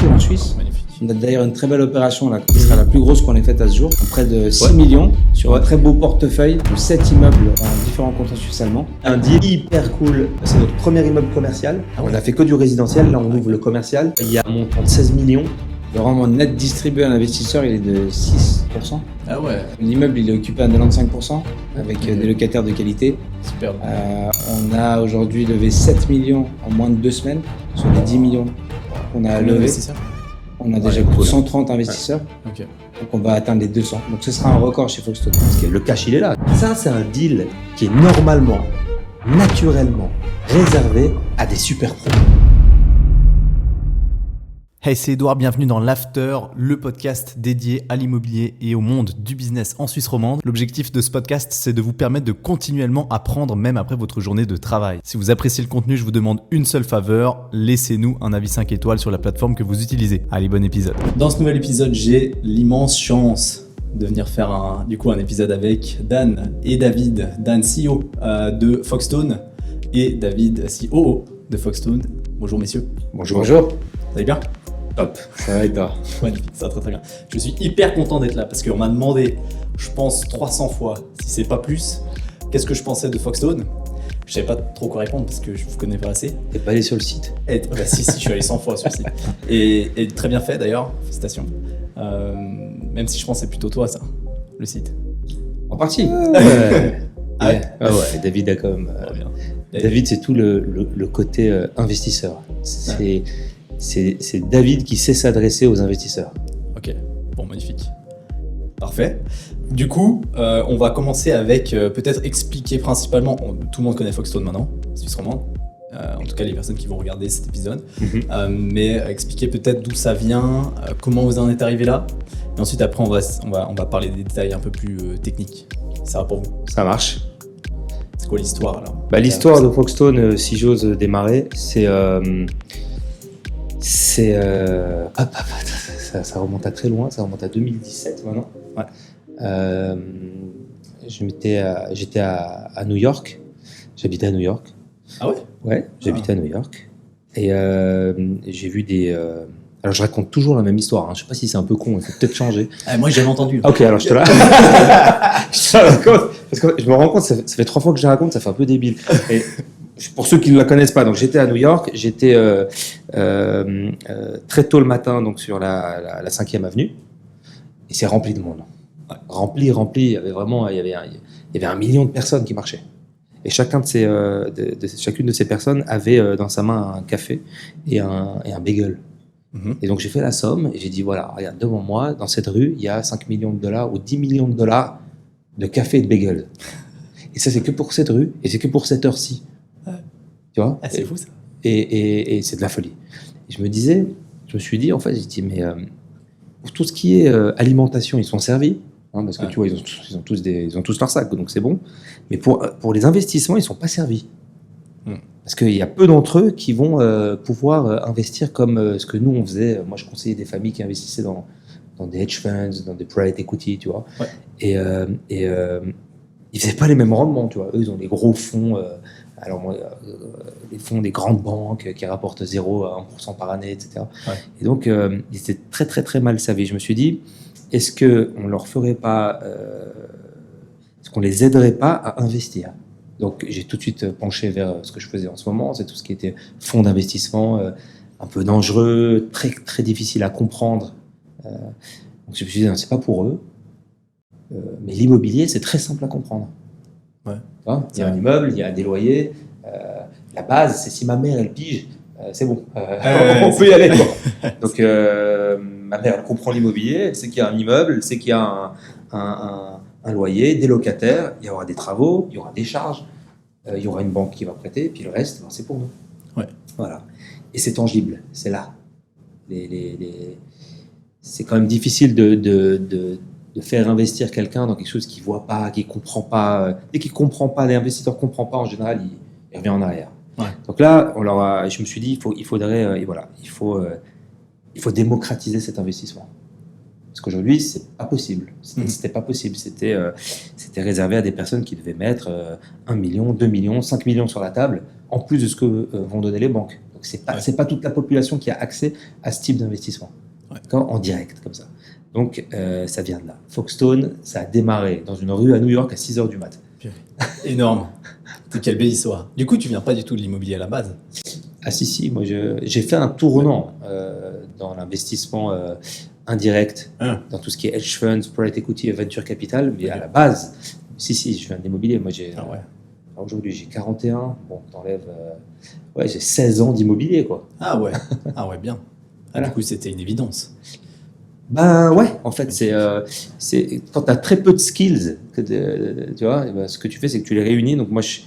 partout en Suisse. Magnifique. On a d'ailleurs une très belle opération là, qui sera la plus grosse qu'on ait faite à ce jour, près de 6 millions sur un très beau portefeuille de 7 immeubles en différents cantons suisses allemands. Un deal hyper cool, c'est notre premier immeuble commercial. On a fait que du résidentiel, là on ouvre le commercial. Il y a un montant de 16 millions. Le rendement net distribué à l'investisseur, il est de 6%. Ah ouais, L'immeuble, il est occupé à 95% avec des locataires de qualité. super. On a aujourd'hui levé 7 millions en moins de 2 semaines sur les 10 millions qu'on a levés. On a déjà plus de 130 investisseurs, Ok. donc on va atteindre les 200. Donc ce sera un record chez Foxton. Parce que le cash, il est là. Ça, c'est un deal qui est normalement, naturellement réservé à des super pros. Hey, c'est Edouard, bienvenue dans l'After, le podcast dédié à l'immobilier et au monde du business en Suisse romande. L'objectif de ce podcast, c'est de vous permettre de continuellement apprendre même après votre journée de travail. Si vous appréciez le contenu, je vous demande une seule faveur, laissez-nous un avis 5 étoiles sur la plateforme que vous utilisez. Allez, bon épisode. Dans ce nouvel épisode, j'ai l'immense chance de venir faire un épisode avec Dan et David. Dan, CEO de Foxton et David, COO de Foxton. Bonjour messieurs. Bonjour. Vous allez bien ? Top, ça va et toi? Magnifique, ça va très très bien. Je suis hyper content d'être là parce qu'on m'a demandé, je pense 300 fois, si c'est pas plus, qu'est-ce que je pensais de Foxton. Je savais pas trop quoi répondre parce que je vous connais pas assez. T'es pas allé sur le site? Si, je suis allé 100 fois sur le site. Et très bien fait d'ailleurs, félicitations. Même si je pense que c'est plutôt toi ça, le site. En partie. Ah ouais. David a quand même. Très bien. David, c'est tout le côté investisseur. C'est David qui sait s'adresser aux investisseurs. Ok, bon, magnifique. Parfait. Du coup, on va commencer avec peut-être expliquer principalement, tout le monde connaît Foxton maintenant, Suisse romande, en tout cas les personnes qui vont regarder cet épisode, mais expliquer peut-être d'où ça vient, comment vous en êtes arrivé là, et ensuite après on va parler des détails un peu plus techniques. Ça va pour vous? Ça marche. C'est quoi l'histoire alors? L'histoire de Foxton, si j'ose démarrer, ça remonte à très loin, ça remonte à 2017 maintenant. Ouais. J'étais à New York, j'habitais à New York. Ah ouais? Ouais, j'habitais à New York. Et j'ai vu des... Alors je raconte toujours la même histoire, hein. Je sais pas si c'est un peu con, il faut peut-être changer. Moi j'ai jamais entendu. Ok, alors je te la raconte, parce que je me rends compte, ça fait 3 fois que je la raconte, ça fait un peu débile. Et pour ceux qui ne la connaissent pas, donc j'étais à New York, j'étais très tôt le matin donc sur la 5e avenue, et c'est rempli de monde. Ouais. Rempli, il y avait 1 million de personnes qui marchaient. Et chacune de ces personnes avait dans sa main un café et un bagel. Et donc j'ai fait la somme et j'ai dit voilà, regarde, devant moi, dans cette rue, il y a 5 millions de dollars ou 10 millions de dollars de café et de bagel. Et ça, c'est que pour cette rue et c'est que pour cette heure-ci. Tu vois? C'est fou ça. Et c'est de la folie. Et je me suis dit, en fait, mais pour tout ce qui est alimentation, ils sont servis. Hein, parce que tu vois, ils ont tous leur sac, donc c'est bon. Mais pour les investissements, ils ne sont pas servis. Parce qu'il y a peu d'entre eux qui vont pouvoir investir comme ce que nous, on faisait. Moi, je conseillais des familles qui investissaient dans des hedge funds, dans des private equity, tu vois. Ouais. Et ils ne faisaient pas les mêmes rendements, tu vois. Eux, ils ont des gros fonds, les fonds des grandes banques qui rapportent 0 à 1% par année, etc. Ouais. Et donc, ils étaient très, très, très mal servis. Je me suis dit, est-ce qu'on leur ferait pas, est-ce qu'on les aiderait pas à investir? Donc, j'ai tout de suite penché vers ce que je faisais en ce moment, c'est tout ce qui était fonds d'investissement, un peu dangereux, très, très difficile à comprendre. Donc, je me suis dit, non, c'est pas pour eux. Mais l'immobilier, c'est très simple à comprendre. Ouais. Il y a un immeuble, il y a des loyers. La base, c'est si ma mère, elle pige, c'est bon. On peut y aller. Donc, ma mère, elle comprend l'immobilier, elle sait qu'il y a un immeuble, elle sait qu'il y a un loyer, des locataires, il y aura des travaux, il y aura des charges, il y aura une banque qui va prêter, puis le reste, c'est pour nous. Ouais. Voilà. Et c'est tangible, c'est là. C'est quand même difficile de faire investir quelqu'un dans quelque chose qu'il ne voit pas, qu'il ne comprend pas. Dès qu'il ne comprend pas, l'investisseur ne comprend pas, en général, il revient en arrière. Ouais. Donc là, je me suis dit, il faut démocratiser cet investissement. Parce qu'aujourd'hui, c'est pas possible. C'était pas possible. C'était réservé à des personnes qui devaient mettre 1 million, 2 millions, 5 millions sur la table, en plus de ce que vont donner les banques. Donc c'est pas toute la population qui a accès à ce type d'investissement, en direct comme ça. Donc ça vient de là. Foxstone, ça a démarré dans une rue à New York à 6h du mat. Énorme. Quelle belle histoire. Du coup, tu viens pas du tout de l'immobilier à la base. Ah si, moi j'ai fait un tournant dans l'investissement indirect, dans tout ce qui est hedge funds, private equity et venture capital, mais à la base, si, je viens de l'immobilier. Moi aujourd'hui j'ai 41, bon t'enlèves, j'ai 16 ans d'immobilier quoi. Ah ouais, bien. Du coup c'était une évidence. Ben ouais, en fait c'est quand tu as très peu de skills, tu vois, ce que tu fais c'est que tu les réunis. Donc moi je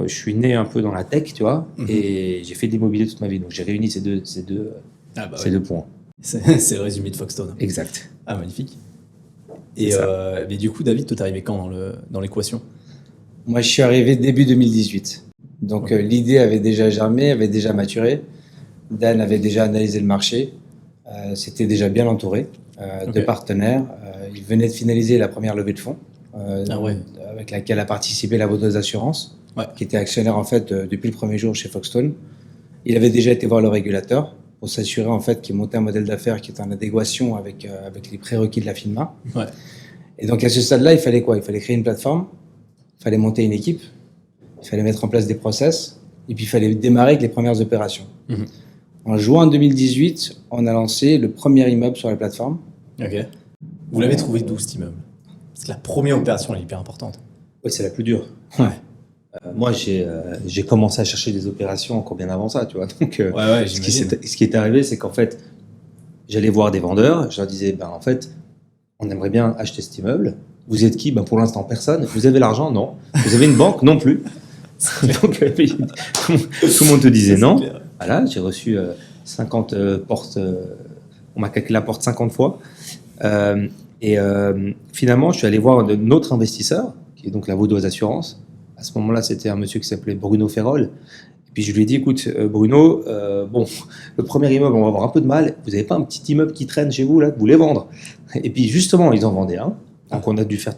suis né un peu dans la tech, tu vois, et j'ai fait de l'immobilier toute ma vie. Donc j'ai réuni ces deux points. C'est le résumé de Foxstone. Exact. Ah, magnifique. Et mais du coup, David, toi, t'es arrivé quand dans l'équation? Moi, je suis arrivé début 2018. Donc l'idée avait déjà germé, avait déjà maturé. Dan avait déjà analysé le marché. C'était déjà bien entouré de partenaires. Il venait de finaliser la première levée de fonds avec laquelle a participé la Vaudoise Assurance, qui était actionnaire en fait depuis le premier jour chez Foxstone. Il avait déjà été voir le régulateur pour s'assurer en fait qu'il montait un modèle d'affaires qui était en adéquation avec les prérequis de la FINMA. Et donc à ce stade-là, il fallait quoi? Il fallait créer une plateforme, il fallait monter une équipe, il fallait mettre en place des process, et puis il fallait démarrer avec les premières opérations. En juin 2018, on a lancé le premier immeuble sur la plateforme. Ok. Vous l'avez trouvé d'où cet immeuble? Parce que la première opération elle est hyper importante. Oui, c'est la plus dure. Moi, j'ai commencé à chercher des opérations encore bien avant ça, tu vois. Donc, ce qui est arrivé, c'est qu'en fait, j'allais voir des vendeurs, je leur disais, en fait, on aimerait bien acheter cet immeuble. Vous êtes qui? Pour l'instant, personne. Vous avez l'argent? Non. Vous avez une banque? Non plus. Donc, tout le monde te disait non. Voilà, j'ai reçu 50 portes. On m'a claqué la porte 50 fois. Finalement, je suis allé voir un autre investisseur, qui est donc la Vaudoise Assurance. À ce moment-là, c'était un monsieur qui s'appelait Bruno Ferrol. Et puis je lui ai dit, écoute, Bruno, le premier immeuble, on va avoir un peu de mal. Vous n'avez pas un petit immeuble qui traîne chez vous, là, que vous voulez vendre? Et puis justement, ils en vendaient un. Donc on a dû faire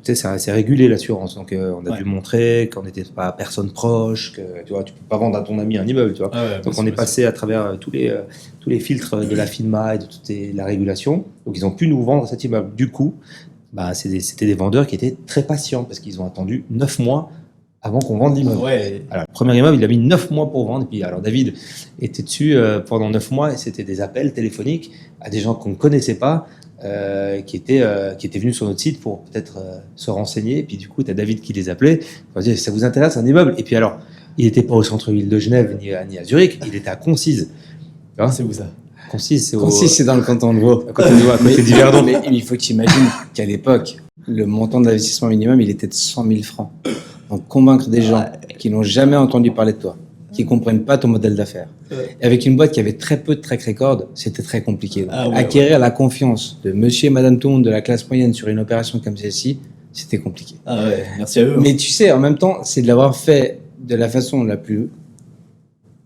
c'est régulé l'assurance. Donc on a dû montrer qu'on n'était pas personne proche, que tu vois, tu peux pas vendre à ton ami un immeuble, tu vois. Donc on est passé à travers tous les filtres de la FINMA et de toute la régulation. Donc ils ont pu nous vendre cet immeuble. Du coup, c'était des vendeurs qui étaient très patients parce qu'ils ont attendu 9 mois avant qu'on vende l'immeuble. Alors, le premier immeuble, il a mis 9 mois pour vendre. Et puis, alors, David était dessus pendant 9 mois et c'était des appels téléphoniques à des gens qu'on ne connaissait pas, qui étaient venus sur notre site pour peut-être se renseigner. Et puis, du coup, tu as David qui les appelait. Il disait, ça vous intéresse un immeuble? Et puis, alors, il n'était pas au centre-ville de Genève ni à Zurich, il était à Concise. C'est où ça? Concise, c'est dans le canton de Vaud. À côté d'Yverdon. Mais il faut que tu imagines qu'à l'époque, le montant d'investissement minimum, il était de 100 000 francs. Donc, convaincre des gens qui n'ont jamais entendu parler de toi, qui ne comprennent pas ton modèle d'affaires, et avec une boîte qui avait très peu de track record, c'était très compliqué. Donc, acquérir la confiance de monsieur et madame tout le monde de la classe moyenne sur une opération comme celle-ci, c'était compliqué. Merci à eux. Mais tu sais, en même temps, c'est de l'avoir fait de la façon la plus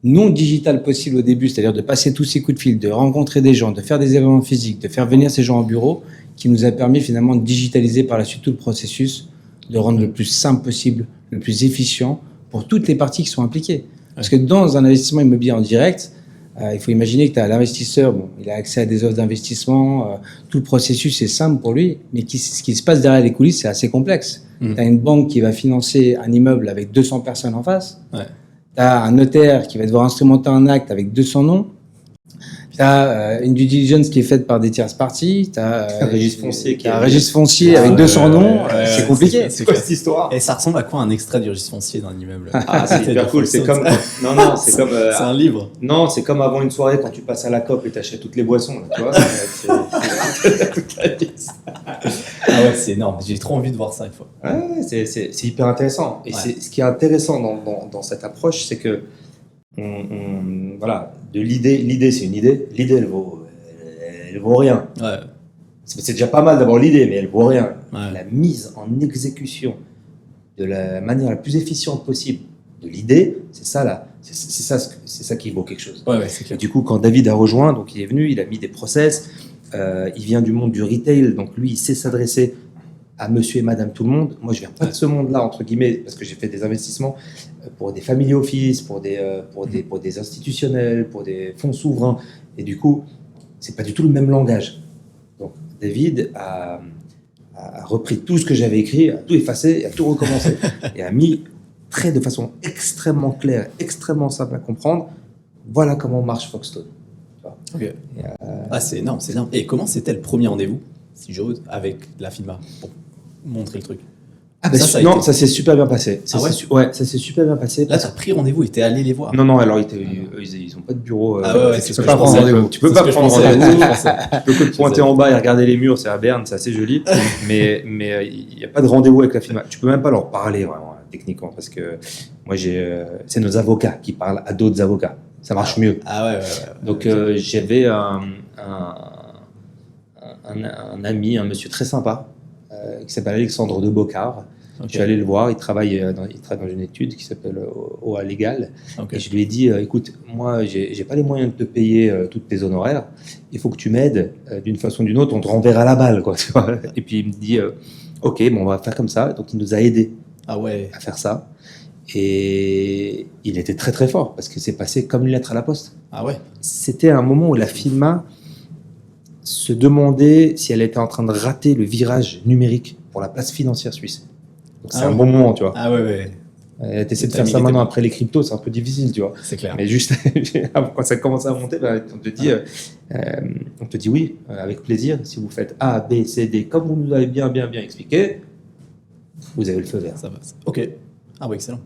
non digitale possible au début, c'est-à-dire de passer tous ces coups de fil, de rencontrer des gens, de faire des événements physiques, de faire venir ces gens au bureau, qui nous a permis finalement de digitaliser par la suite tout le processus, de rendre le plus simple possible, le plus efficient pour toutes les parties qui sont impliquées. Parce que dans un investissement immobilier en direct, il faut imaginer que tu as l'investisseur, il a accès à des offres d'investissement, tout le processus est simple pour lui, mais ce qui se passe derrière les coulisses, c'est assez complexe. Tu as une banque qui va financer un immeuble avec 200 personnes en face. Tu as un notaire qui va devoir instrumenter un acte avec 200 noms. Tu as une due diligence qui est faite par des tierces parties. Tu as un registre foncier, avec 200 noms. C'est compliqué. C'est quoi cette histoire? Et ça ressemble à quoi un extrait du registre foncier d'un immeuble? C'est hyper cool. C'est comme. C'est un livre. Non, c'est comme avant une soirée quand tu passes à la COP et t'achètes toutes les boissons. Là, tu vois, c'est énorme. J'ai trop envie de voir ça une fois. C'est hyper intéressant. Et ce qui est intéressant dans cette approche, c'est que de l'idée, c'est une idée. L'idée, elle vaut rien. C'est déjà pas mal d'avoir l'idée, mais elle vaut rien. La mise en exécution de la manière la plus efficiente possible de l'idée, c'est ça qui vaut quelque chose. C'est clair. Et du coup, quand David a rejoint, donc il est venu, il a mis des process. Il vient du monde du retail, donc lui, il sait s'adresser à monsieur et madame tout le monde. Moi, je viens pas de ce monde-là, entre guillemets, parce que j'ai fait des investissements pour des family office, pour des institutionnels, pour des fonds souverains. Et du coup, c'est pas du tout le même langage. Donc, David a repris tout ce que j'avais écrit, a tout effacé, a tout recommencé. Et a mis de façon extrêmement claire, extrêmement simple à comprendre. Voilà comment marche Foxstone. Okay. C'est énorme, c'est énorme. Et comment c'était le premier rendez-vous, si j'ose, avec la FINMA pour montrer le truc? Ça s'est super bien passé. Ça s'est super bien passé. Là, tu as pris rendez-vous et tu es allé les voir? Non, alors ils n'ont pas de bureau. Tu peux pas prendre rendez-vous. Tu peux pas prendre rendez-vous. Tu peux que te pointer en bas et regarder les murs, c'est à Berne, c'est assez joli. mais il n'y a pas de rendez-vous avec la FINMA. Tu peux même pas leur parler vraiment, techniquement, parce que moi, c'est nos avocats qui parlent à d'autres avocats. Ça marche mieux. Donc, j'avais un ami, un monsieur très sympa, qui s'appelle Alexandre de Bocard. Je suis allé le voir, il travaille dans une étude qui s'appelle OA Légal. Et je lui ai dit, écoute, moi, j'ai pas les moyens de te payer toutes tes honoraires. Il faut que tu m'aides d'une façon ou d'une autre, on te renverra la balle, quoi. Tu vois. Et puis il me dit, ok, on va faire comme ça. Donc il nous a aidés à faire ça. Et il était très très fort parce que c'est passé comme une lettre à la poste. C'était un moment où la FINMA se demandait si elle était en train de rater le virage numérique pour la place financière suisse. Donc c'est un bon moment, tu vois. T'essaies de faire ça maintenant après les cryptos, c'est un peu difficile, tu vois. C'est clair. Mais juste quand ça commence à monter, on te dit oui, avec plaisir. Si vous faites A, B, C, D, comme vous nous avez bien expliqué, vous avez le feu vert. Ça va. Ok. Excellent.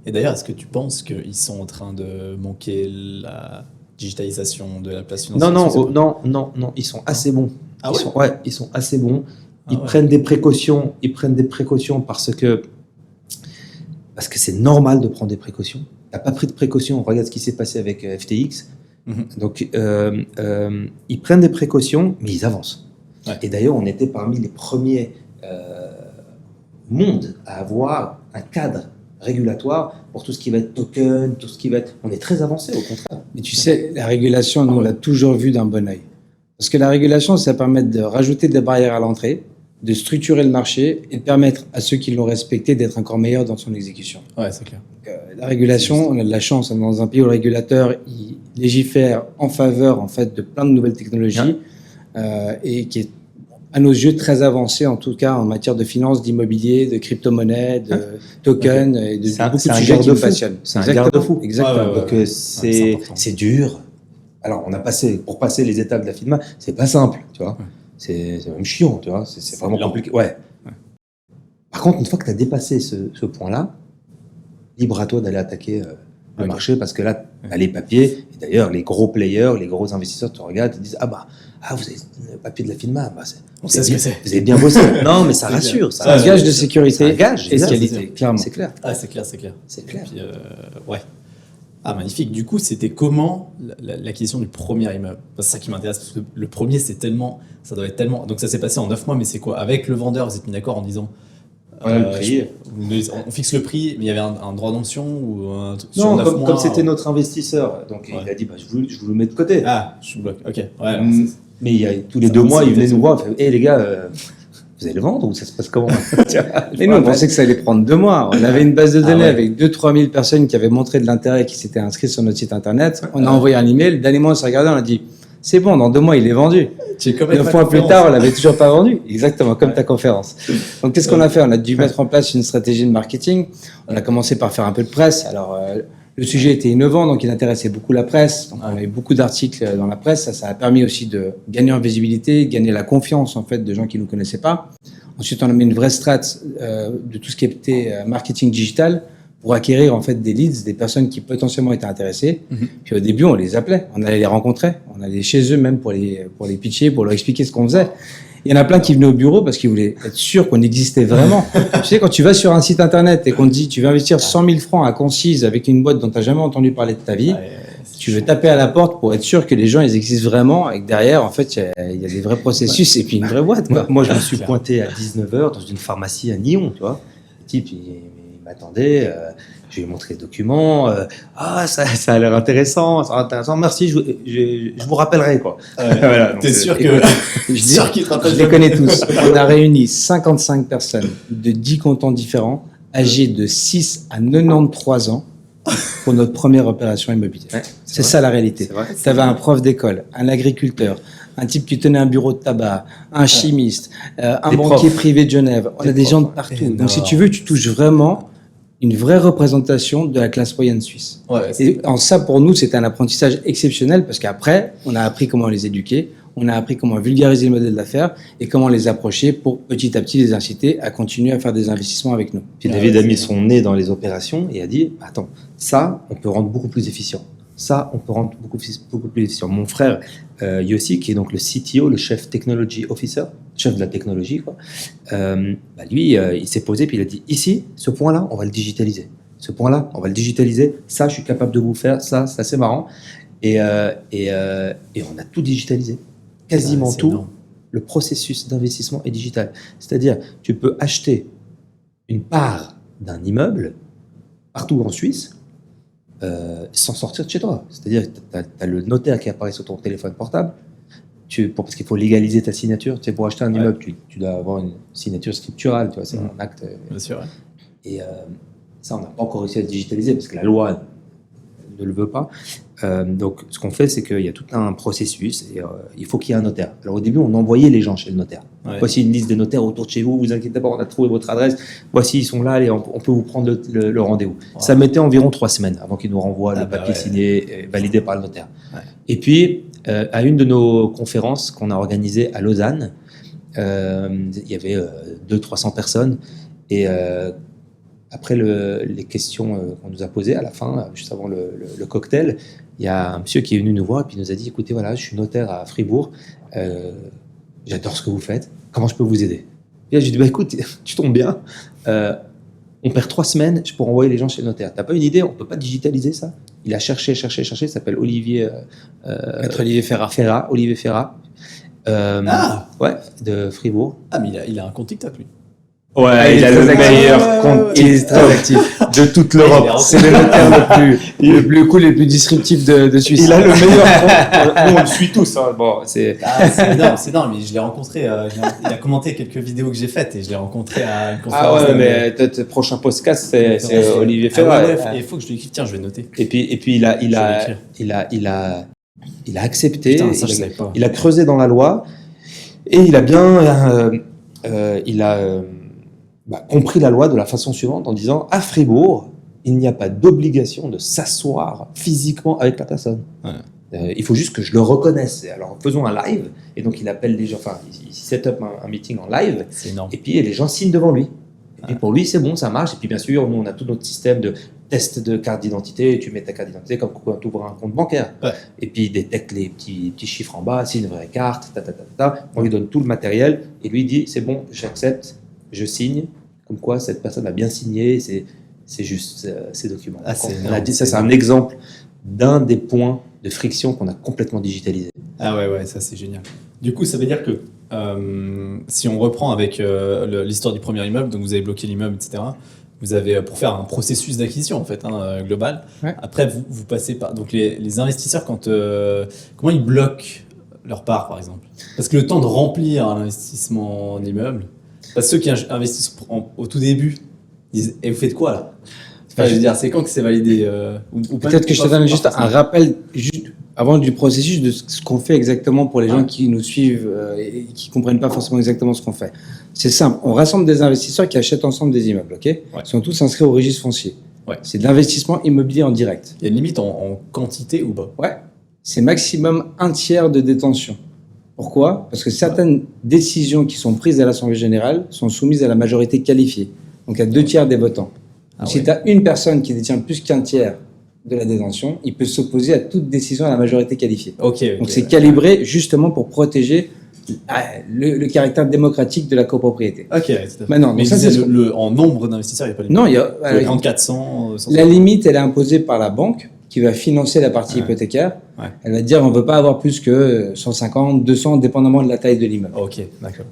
Et d'ailleurs, est-ce que tu penses qu'ils sont en train de manquer la digitalisation de la place financière? Non, ils sont assez bons. Ils sont assez bons. Ils prennent des précautions. Parce que c'est normal de prendre des précautions. T'as pas pris de précautions. Regarde ce qui s'est passé avec FTX. Donc, ils prennent des précautions, mais ils avancent. Et d'ailleurs, on était parmi les premiers mondes à avoir un cadre régulatoire pour tout ce qui va être token, tout ce qui va être... On est très avancé, au contraire. Mais tu sais, la régulation, nous, on l'a toujours vu d'un bon œil. Parce que la régulation, ça permet de rajouter des barrières à l'entrée, de structurer le marché et de permettre à ceux qui l'ont respecté d'être encore meilleurs dans son exécution. C'est clair. Donc, la régulation, on a de la chance, on est dans un pays où le régulateur il légifère en faveur en fait, de plein de nouvelles technologies et qui est à nos yeux très avancé, en tout cas en matière de finance, d'immobilier, de crypto-monnaie, de tokens et de beaucoup de sujets qui me passionnent. C'est un garde-fou. Exactement. Donc c'est dur. Alors pour passer les étapes de la FINMA, c'est pas simple, tu vois. C'est même chiant, tu vois. C'est vraiment compliqué. Par contre, une fois que tu as dépassé ce point-là, libre à toi d'aller attaquer le marché, parce que là, tu as les papiers. Et d'ailleurs, les gros players, les gros investisseurs te regardent et te disent vous avez le papier de la FINMA, on sait ce que c'est. Vous avez bien bossé. Non, mais ça rassure. C'est un gage de sécurité. C'est un gage et de qualité, clairement. C'est clair. C'est clair. C'est clair. Puis, magnifique. Du coup, c'était comment l'acquisition du premier immeuble? C'est ça qui m'intéresse, parce que le premier, ça doit être tellement... Donc ça s'est passé en 9 mois, mais c'est quoi? Avec le vendeur, vous êtes mis d'accord en disant... le prix. On fixe le prix, mais il y avait un droit d'option ou un truc sur 9 mois, comme c'était notre investisseur, donc il a dit je vous le mets de côté. Je bloque. Ok. Mais il y a, tous les 2 mois, il venait nous voir, il fait les gars, vous allez le vendre ou ça se passe comment? Et nous, on pensait que ça allait prendre 2 mois. On avait une base de données avec 2-3 000 personnes qui avaient montré de l'intérêt, qui s'étaient inscrites sur notre site internet. On a envoyé un email. Dernier mois, on s'est regardé, on a dit c'est bon, dans 2 mois, il est vendu. 9 mois plus tard, on l'avait toujours pas vendu. Exactement, comme ta conférence. Donc, qu'est-ce qu'on a fait? On a dû mettre en place une stratégie de marketing. On a commencé par faire un peu de presse. Alors, le sujet était innovant, donc il intéressait beaucoup la presse. Donc, on avait beaucoup d'articles dans la presse. Ça a permis aussi de gagner en visibilité, gagner la confiance, en fait, de gens qui nous connaissaient pas. Ensuite, on a mis une vraie strate de tout ce qui était marketing digital pour acquérir en fait des leads, des personnes qui potentiellement étaient intéressées. Puis au début, on les appelait, on allait les rencontrer, on allait chez eux même pour les pitcher, pour leur expliquer ce qu'on faisait. Il y en a plein qui venaient au bureau parce qu'ils voulaient être sûrs qu'on existait vraiment. Tu sais, quand tu vas sur un site internet et qu'on te dit tu veux investir 100 000 francs à Concise avec une boîte dont tu n'as jamais entendu parler de ta vie, tu veux taper à la porte pour être sûr que les gens ils existent vraiment et que derrière, en fait, il y a des vrais processus et puis une vraie boîte. Quoi. Moi, je me suis pointé à 19h dans une pharmacie à Nyon, tu vois. Le type, il m'attendait. Je lui ai montré les documents. Ça a l'air intéressant. Merci, je vous rappellerai, quoi. Voilà, t'es sûr que... Je les connais tous. On a réuni 55 personnes de 10 cantons différents, âgés de 6 à 93 ans, pour notre première opération immobilière. Ouais, c'est ça la réalité. Tu avais un prof d'école, un agriculteur, un type qui tenait un bureau de tabac, un chimiste, un banquier privé de Genève. On a des gens de partout. Énorme. Donc si tu veux, tu touches vraiment une vraie représentation de la classe moyenne suisse. Et en ça, pour nous, c'était un apprentissage exceptionnel parce qu'après, on a appris comment les éduquer, on a appris comment vulgariser le modèle d'affaires et comment les approcher pour petit à petit les inciter à continuer à faire des investissements avec nous. Puis David a mis son nez dans les opérations et a dit, attends, ça, on peut rendre beaucoup plus efficient. Ça, on peut rendre beaucoup plus efficient. Mon frère Yossi, qui est donc le CTO, le Chef Technology Officer, chef de la technologie, quoi, lui, il s'est posé puis il a dit, ici, ce point-là, on va le digitaliser. Ce point-là, on va le digitaliser. Ça, je suis capable de vous faire. Ça, c'est assez marrant. Et on a tout digitalisé. Quasiment tout. Énorme. Le processus d'investissement est digital. C'est-à-dire, tu peux acheter une part d'un immeuble partout en Suisse sans sortir de chez toi. C'est-à-dire, tu as le notaire qui apparaît sur ton téléphone portable. Parce qu'il faut légaliser ta signature. Tu sais, pour acheter un immeuble, tu dois avoir une signature scripturale. Tu vois, c'est un acte. Bien sûr. Ouais. Et ça, on n'a pas encore réussi à le digitaliser parce que la loi ne le veut pas. Donc, ce qu'on fait, c'est qu'il y a tout un processus et il faut qu'il y ait un notaire. Alors, au début, on envoyait les gens chez le notaire. Ouais. Voici une liste de notaires autour de chez vous. Vous inquiétez pas, on a trouvé votre adresse. Voici, ils sont là. Allez, on peut vous prendre le rendez-vous. Ouais. Ça mettait environ 3 semaines avant qu'ils nous renvoient le papier signé et validé par le notaire. Ouais. Et puis, à une de nos conférences qu'on a organisées à Lausanne, il y avait 200-300 personnes et après les questions qu'on nous a posées à la fin, juste avant le cocktail, il y a un monsieur qui est venu nous voir et puis il nous a dit, écoutez, voilà, je suis notaire à Fribourg, j'adore ce que vous faites, comment je peux vous aider? Et là, j'ai dit, écoute, tu tombes bien, on perd 3 semaines pour envoyer les gens chez le notaire. T'as pas une idée? On peut pas digitaliser ça? Il a cherché, il s'appelle Olivier... Maître Olivier Ferrat. Olivier Ferrat. Ouais, de Fribourg. Ah, mais il a un compte TikTok, lui. Ouais, il a le meilleur compte de toute l'Europe. C'est le notaire le plus cool, le plus disruptif de Suisse. Il a le meilleur compte. Nous, on le suit tous. Hein. Bon, c'est énorme. Mais je l'ai rencontré. Il a commenté quelques vidéos que j'ai faites et je l'ai rencontré à une conférence. Ah ouais, mais le prochain podcast, c'est Olivier Ferrat. Il faut que je lui écrive. Tiens, je vais noter. Et puis il a accepté. Putain, ça, je savais pas. Il a creusé dans la loi et il a bien. Compris la loi de la façon suivante en disant à Fribourg, il n'y a pas d'obligation de s'asseoir physiquement avec la personne. Ouais. Il faut juste que je le reconnaisse. Alors faisons un live et donc il appelle les gens, il set up un meeting en live. C'est énorme. Et puis les gens signent devant lui. Et puis pour lui c'est bon, ça marche. Et puis bien sûr nous on a tout notre système de test de carte d'identité. Tu mets ta carte d'identité comme quand tu ouvres un compte bancaire. Ouais. Et puis il détecte les petits chiffres en bas, c'est une vraie carte. On lui donne tout le matériel et lui dit c'est bon, j'accepte, je signe. Comme quoi cette personne a bien signé, c'est juste ces documents. On a dit ça, c'est un exemple d'un des points de friction qu'on a complètement digitalisé. Ah ouais, ça c'est génial. Du coup, ça veut dire que si on reprend avec l'histoire du premier immeuble, donc vous avez bloqué l'immeuble, etc. Vous avez pour faire un processus d'acquisition en fait global. Ouais. Après, vous passez par donc les investisseurs comment ils bloquent leur part par exemple. Parce que le temps de remplir un investissement en immeuble. Parce que ceux qui investissent au tout début disent « Et vous faites quoi là ?» Je veux dire, c'est quand que c'est validé ou peut-être que je te donne juste un rappel avant du processus de ce qu'on fait exactement pour les gens qui nous suivent et qui ne comprennent pas forcément exactement ce qu'on fait. C'est simple, on rassemble des investisseurs qui achètent ensemble des immeubles, ok ? Ils sont tous inscrits au registre foncier. Ouais. C'est de l'investissement immobilier en direct. Il y a une limite en quantité ou pas ? Ouais, c'est maximum 1/3 de détention. Pourquoi ? Parce que certaines décisions qui sont prises à l'Assemblée générale sont soumises à la majorité qualifiée, donc à 2/3 des votants. Si tu as une personne qui détient plus qu'1/3 de la détention, il peut s'opposer à toute décision à la majorité qualifiée. Donc c'est calibré justement pour protéger le caractère démocratique de la copropriété. Maintenant, mais ça, en nombre d'investisseurs, il n'y a pas de limite. Non, il y a 30, 400, 100. La limite, elle est imposée par la banque qui va financer la partie hypothécaire. Ouais. Elle va dire on ne veut pas avoir plus que 150, 200, dépendamment de la taille de l'immeuble. Ok, d'accord.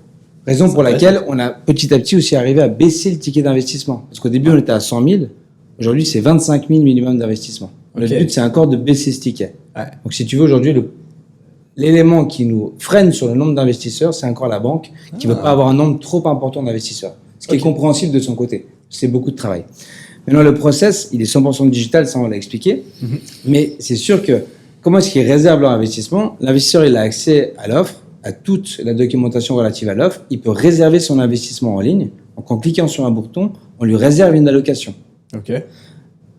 Raison pour laquelle on a petit à petit aussi arrivé à baisser le ticket d'investissement. Parce qu'au début, on était à 100 000. Aujourd'hui, c'est 25 000 minimum d'investissement. Le Ok. but, c'est encore de baisser ce ticket. Ouais. Donc, si tu veux, aujourd'hui, l'élément qui nous freine sur le nombre d'investisseurs, c'est encore la banque qui ne veut pas avoir un nombre trop important d'investisseurs. Ce qui est Ok. compréhensible de son côté. C'est beaucoup de travail. Maintenant, le process, il est 100% digital, ça on l'a expliqué. Mais c'est sûr que comment est-ce qu'ils réservent leur investissement? L'investisseur, il a accès à l'offre, à toute la documentation relative à l'offre. Il peut réserver son investissement en ligne. Donc, en cliquant sur un bouton, on lui réserve une allocation. Ok.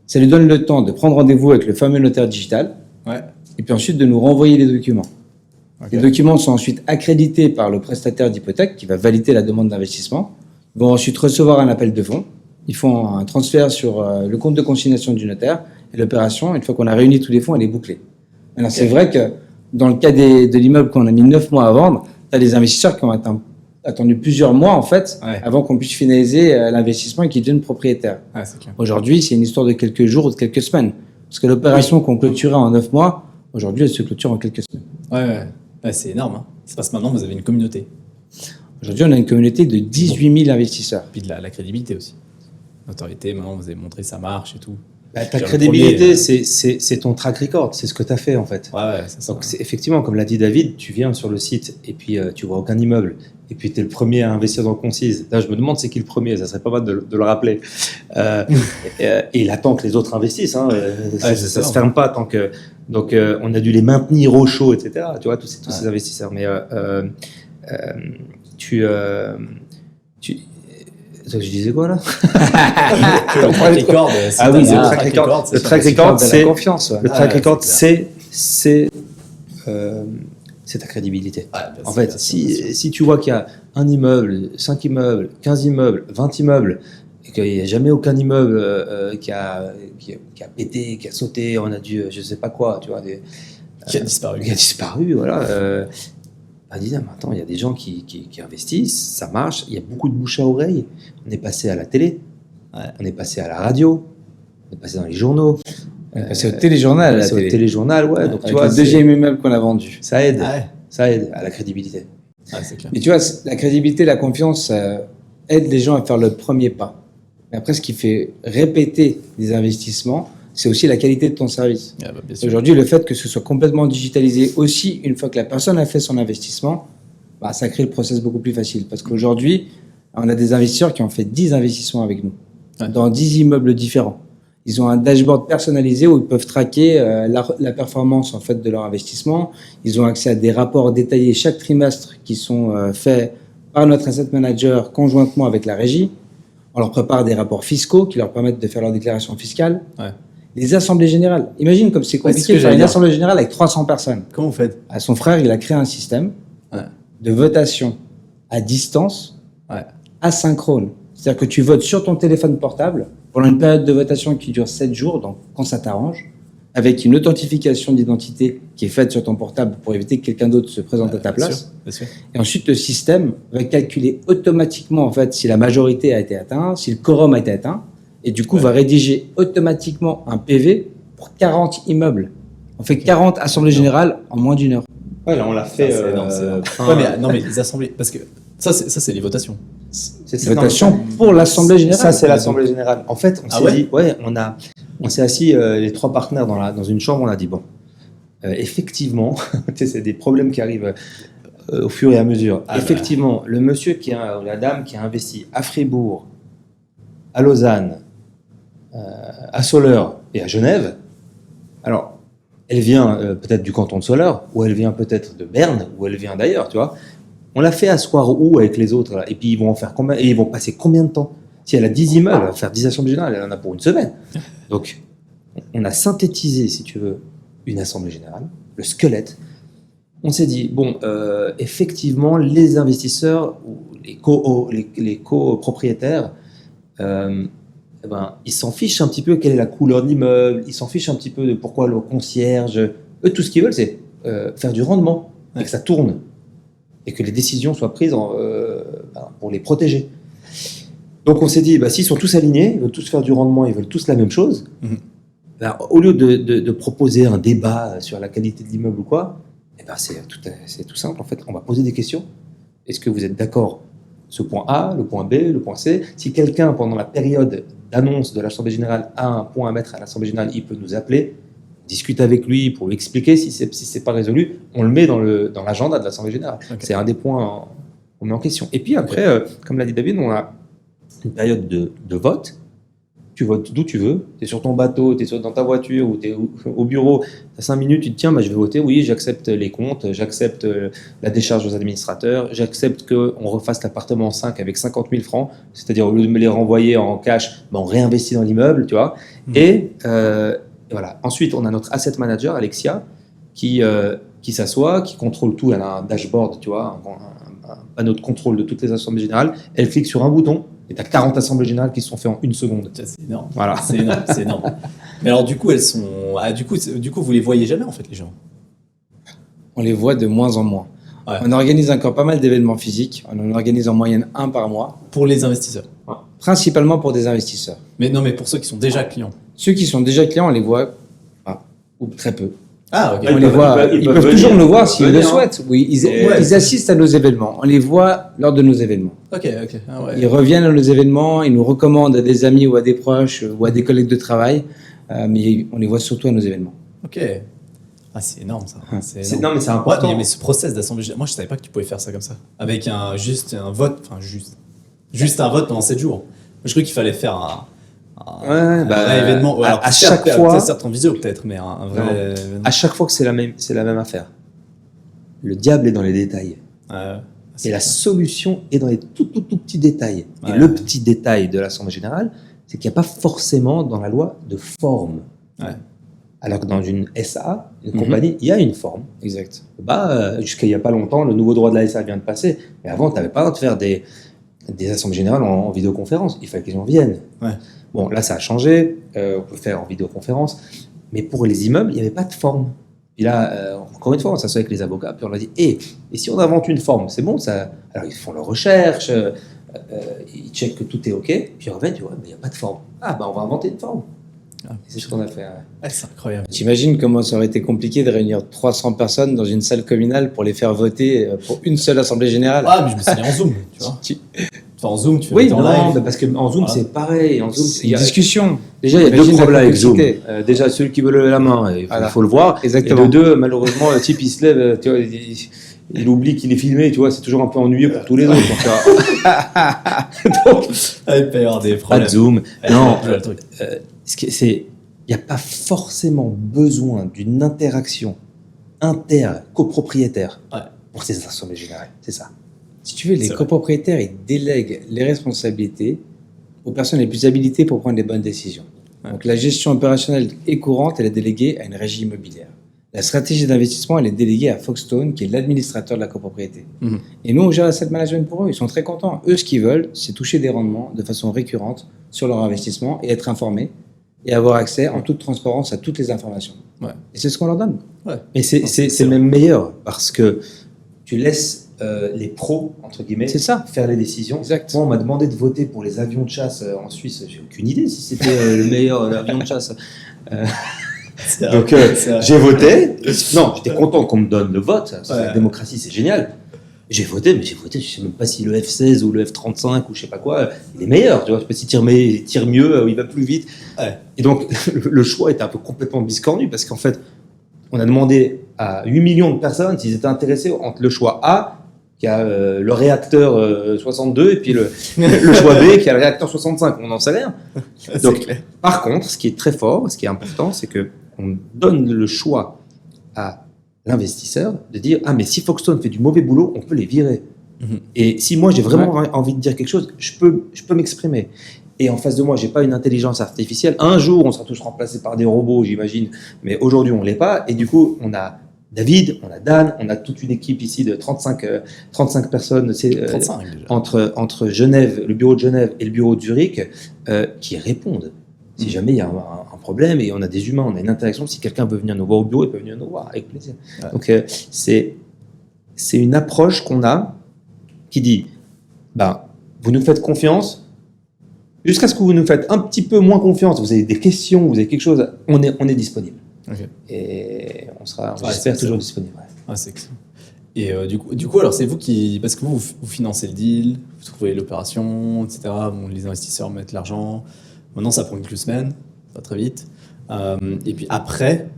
Ça lui donne le temps de prendre rendez-vous avec le fameux notaire digital Ouais. et puis ensuite de nous renvoyer les documents. Ok. Les documents sont ensuite accrédités par le prestataire d'hypothèque qui va valider la demande d'investissement. Ils vont ensuite recevoir un appel de fonds. Ils font un transfert sur le compte de consignation du notaire et l'opération, une fois qu'on a réuni tous les fonds, elle est bouclée. Alors, c'est vrai que dans le cas de l'immeuble qu'on a mis 9 mois à vendre, tu as des investisseurs qui ont attendu plusieurs mois en fait Ouais. avant qu'on puisse finaliser l'investissement et qu'ils deviennent propriétaires. Ouais, c'est clair. Aujourd'hui, c'est une histoire de quelques jours ou de quelques semaines. Parce que l'opération qu'on clôturait en 9 mois, aujourd'hui, elle se clôture en quelques semaines. Ouais. Ouais, c'est énorme. Hein. C'est parce que maintenant, vous avez une communauté. Aujourd'hui, on a une communauté de 18 000 investisseurs. Puis de la crédibilité aussi. Notoriété, maintenant, vous avez montré ça marche et tout. Bah, ta Genre le crédibilité, premier, c'est ton track record, c'est ce que tu as fait en fait. Ouais, c'est ça. Donc c'est effectivement, comme l'a dit David, tu viens sur le site et puis tu vois aucun immeuble et puis tu es le premier à investir dans le Concise. Là, je me demande c'est qui le premier, ça serait pas mal de le rappeler. Et il attend que les autres investissent, hein. c'est Ça ça. se ferme pas tant que... Donc on a dû les maintenir au chaud, etc. Tu vois, tous ces investisseurs. Mais je disais quoi là? Le track record, c'est Ah oui, c'est le track record, c'est le ça. track record, de la c'est confiance. Ouais. le track Ouais, record, c'est c'est ta crédibilité. Ouais, En fait, si tu vois qu'il y a un immeuble, 5 immeubles, 15 immeubles, 20 immeubles, et qu'il n'y a jamais aucun immeuble qui a pété, qui a sauté, on a dû, je sais pas quoi, tu vois, qui a disparu. qui a disparu, voilà. Dis, mais attends, il y a des gens qui investissent, ça marche, il y a beaucoup de bouche à oreille. On est passé à la télé, Ouais. on est passé à la radio, on est passé dans les journaux, On est passé au téléjournal à la c'est au télé. téléjournal, ouais. Donc tu Avec vois, le deuxième immeuble qu'on a vendu. ça aide, Ouais, ça aide à la crédibilité. ouais, c'est clair. Mais tu vois, la crédibilité, la confiance aide les gens à faire le premier pas. Mais après, ce qui fait répéter des investissements, c'est aussi la qualité de ton service. Ouais, bah, bien sûr. Aujourd'hui, le fait que ce soit complètement digitalisé aussi, une fois que la personne a fait son investissement, bah, ça crée le process beaucoup plus facile. Parce qu'aujourd'hui, on a des investisseurs qui ont fait 10 investissements avec nous, Ouais. dans 10 immeubles différents. Ils ont un dashboard personnalisé où ils peuvent traquer la performance en fait, de leur investissement. Ils ont accès à des rapports détaillés chaque trimestre qui sont faits par notre asset manager conjointement avec la régie. On leur prépare des rapports fiscaux qui leur permettent de faire leur déclaration fiscale. Ouais. Les assemblées générales. Imagine comme c'est Ouais, c'est ce compliqué que de faire j'allais une dire. assemblée générale avec 300 personnes. Comment vous faites? À son frère, il a créé un système Ouais. de votation à distance, Ouais. asynchrone. C'est-à-dire que tu votes sur ton téléphone portable pendant une période de votation qui dure 7 jours, donc quand ça t'arrange, avec une authentification d'identité qui est faite sur ton portable pour éviter que quelqu'un d'autre se présente à ta Bien place. sûr, bien sûr. Et ensuite, le système va calculer automatiquement en fait si la majorité a été atteinte, si le quorum a été atteint, et du coup va rédiger automatiquement un PV pour 40 immeubles. On fait 40 assemblées générales en moins d'une heure. Ouais, là on l'a fait. C'est énorme, c'est énorme. Ouais, mais non, mais les assemblées, parce que ça, c'est les votations. Votation pour l'assemblée générale. Ça, c'est l'Assemblée Générale. En fait, on Ah s'est ouais dit, on s'est assis, les trois partenaires dans une chambre, on a dit, bon, effectivement, c'est des problèmes qui arrivent au fur et à mesure. Ah Effectivement, le monsieur ou la dame qui a investi à Fribourg, à Lausanne, à Soleure et à Genève, alors, elle vient peut-être du canton de Soleure, ou elle vient peut-être de Berne, ou elle vient d'ailleurs, tu vois. On l'a fait asseoir où avec les autres là. Et puis ils vont en faire combien? Et ils vont passer combien de temps? Si elle a 10 immeubles, elle va faire 10 assemblées générales, elle en a pour une semaine. Donc, on a synthétisé, si tu veux, une assemblée générale, le squelette. On s'est dit, bon, effectivement, les investisseurs ou les copropriétaires, ils s'en fichent un petit peu quelle est la couleur de l'immeuble, ils s'en fichent un petit peu de pourquoi le concierge. Eux, tout ce qu'ils veulent, c'est faire du rendement et que ça tourne. Et que les décisions soient prises pour les protéger. Donc on s'est dit, s'ils sont tous alignés, ils veulent tous faire du rendement, ils veulent tous la même chose, au lieu de proposer un débat sur la qualité de l'immeuble ou quoi, c'est tout simple en fait. On va poser des questions. Est-ce que vous êtes d'accord ce point A, le point B, le point C. Si quelqu'un, pendant la période d'annonce de l'Assemblée Générale, a un point à mettre à l'Assemblée Générale, il peut nous appeler, discute avec lui pour lui expliquer. Si c'est pas résolu, on le met dans l'agenda de l'Assemblée Générale. Ok. C'est un des points qu'on met en question. Et puis après, comme l'a dit David, on a une période de vote. Tu votes d'où tu veux. Tu es sur ton bateau, tu es dans ta voiture ou tu es au bureau. Tu as 5 minutes, tu te tiens, je vais voter. Oui, j'accepte les comptes, j'accepte la décharge aux administrateurs, j'accepte qu'on refasse l'appartement 5 avec 50 000 francs. C'est-à-dire, au lieu de me les renvoyer en cash, on réinvestit dans l'immeuble, tu vois. Et voilà. Ensuite, on a notre asset manager, Alexia, qui s'assoit, qui contrôle tout. Elle a un dashboard, tu vois, un panneau de contrôle de toutes les assemblées générales. Elle clique sur un bouton. Et tu as 40 assemblées générales qui se sont faites en 1 seconde. Ça, c'est énorme. Voilà. C'est énorme, c'est énorme. Mais alors, du coup, elles sont. Ah, du coup, vous les voyez jamais, en fait, les gens. On les voit de moins en moins. Ouais. On organise encore pas mal d'événements physiques. On en organise en moyenne 1 par mois, Pour les investisseurs. principalement pour des investisseurs. Mais non, mais pour ceux qui sont déjà clients. Ceux qui sont déjà clients, on les voit ou très peu. Ah, ok. On les voit, ils peuvent toujours nous voir s'ils le venir, souhaitent. Oui, Ouais. ils assistent à nos événements. On les voit lors de nos événements. Ok. Ah, ouais. Ils reviennent à nos événements, ils nous recommandent à des amis ou à des proches ou à des collègues de travail, mais on les voit surtout à nos événements. Ok. Ah, c'est énorme, ça. C'est C'est- énorme. non, mais c'est Ouais, important. mais ce process d'assemblée générale, moi je savais pas que tu pouvais faire ça comme ça. Avec juste un vote, juste un vote pendant 7 jours. Moi, je croyais qu'il fallait faire un vrai événement. Ouais, alors, à certes, chaque fois, certes en visio peut-être, mais un vrai événement. à chaque fois que c'est la même affaire. Le diable est dans les détails. C'est Et la clair. solution est dans les tout petits détails. Ouais. Et le petit détail de l'Assemblée générale, c'est qu'il n'y a pas forcément dans la loi de forme. Ouais. Alors que dans une SA, une Mhm. compagnie, il y a une forme. Exact. Jusqu'à il n'y a pas longtemps, le nouveau droit de la SA vient de passer. Mais avant, tu n'avais pas le droit de faire des assemblées générales en vidéoconférence. Il fallait que les gens viennent. Ouais. Bon, là, ça a changé. On peut faire en vidéoconférence. Mais pour les immeubles, il n'y avait pas de forme. Et là, encore une fois, on s'assoit avec les avocats, puis on leur dit et si on invente une forme, c'est bon ça. Alors, ils font leurs recherches, ils checkent que tout est OK, puis ils reviennent, tu vois, mais il n'y a pas de forme. On va inventer une forme. Ah. Et c'est ce qu'on a fait. Ouais, c'est incroyable. T'imagines comment ça aurait été compliqué de réunir 300 personnes dans une salle communale pour les faire voter pour une seule assemblée générale. Ah, mais je me suis dit en Zoom, tu vois. Enfin, en Zoom, tu fais Oui, voter en non, live. mais parce qu'en Zoom, Voilà. c'est pareil. En Zoom, C'est une discussion. déjà, il y a deux Imagine la problèmes avec Zoom. complexité. Déjà, celui qui veut lever la main, il Voilà. faut le voir. Exactement. Et de deux, malheureusement, le type, il se lève, tu vois, il oublie qu'il est filmé, tu vois, c'est toujours un peu ennuyeux pour tous les autres. Donc, Ah, il peut y avoir des pas problèmes. de Zoom. Ouais, Non, je vois le truc. il n'y a pas forcément besoin d'une interaction inter-copropriétaire Ouais. pour ces assemblées générales. C'est ça. Si tu veux, les C'est vrai. copropriétaires, ils délèguent les responsabilités aux personnes les plus habilitées pour prendre les bonnes décisions. Ouais. Donc la gestion opérationnelle est courante, elle est déléguée à une régie immobilière. La stratégie d'investissement, elle est déléguée à Foxstone, qui est l'administrateur de la copropriété. Mhm. Et nous, on gère l'asset management pour eux. Ils sont très contents. Eux, ce qu'ils veulent, c'est toucher des rendements de façon récurrente sur leur investissement et être informés et avoir accès en toute transparence à toutes les informations. Ouais. Et c'est ce qu'on leur donne. Et c'est même meilleur parce que tu laisses les pros, entre guillemets, C'est ça. faire les décisions. Exact. Moi, on m'a demandé de voter pour les avions de chasse en Suisse. J'ai aucune idée si c'était le meilleur avion de chasse. C'est vrai. Donc, C'est vrai. j'ai voté. Non, j'étais content qu'on me donne le vote. Ça, Ouais. La démocratie, c'est génial. J'ai voté, mais je sais même pas si le F-16 ou le F-35 ou je sais pas quoi, il est meilleur. Tu vois, je sais pas s'il tire mieux ou il va plus vite. Ouais. Et donc, le choix était un peu complètement biscornu parce qu'en fait, on a demandé à 8 millions de personnes s'ils étaient intéressés entre le choix A, qui a le réacteur 62, et puis le choix B, qui a le réacteur 65. On n'en sait rien. C'est Donc, clair. Par contre, ce qui est très fort, ce qui est important, c'est que on donne le choix à l'investisseur de dire mais si Foxstone fait du mauvais boulot, on peut les virer. Mhm. Et si moi j'ai vraiment envie de dire quelque chose, je peux m'exprimer. Et en face de moi, j'ai pas une intelligence artificielle. Un jour, on sera tous remplacés par des robots, j'imagine, mais aujourd'hui, on l'est pas. Et du coup, on a David, on a Dan, on a toute une équipe ici de 35 personnes. 35 déjà. Entre Genève, le bureau de Genève et le bureau de Zurich, qui répondent. Si jamais il y a un problème et on a des humains, on a une interaction, si quelqu'un veut venir nous voir au bureau, il peut venir nous voir avec plaisir. Ouais. Donc c'est une approche qu'on a qui dit, vous nous faites confiance, jusqu'à ce que vous nous faites un petit peu moins confiance, vous avez des questions, vous avez quelque chose, on est disponible. Ok. Et on sera, Ouais, j'espère, c'est toujours ça. disponible. Ouais. Ah, c'est excellent. Et du coup, alors c'est vous qui, parce que vous financez le deal, vous trouvez l'opération, etc. Bon, les investisseurs mettent l'argent. Maintenant, ça prend quelques semaines, pas très vite. Et puis après,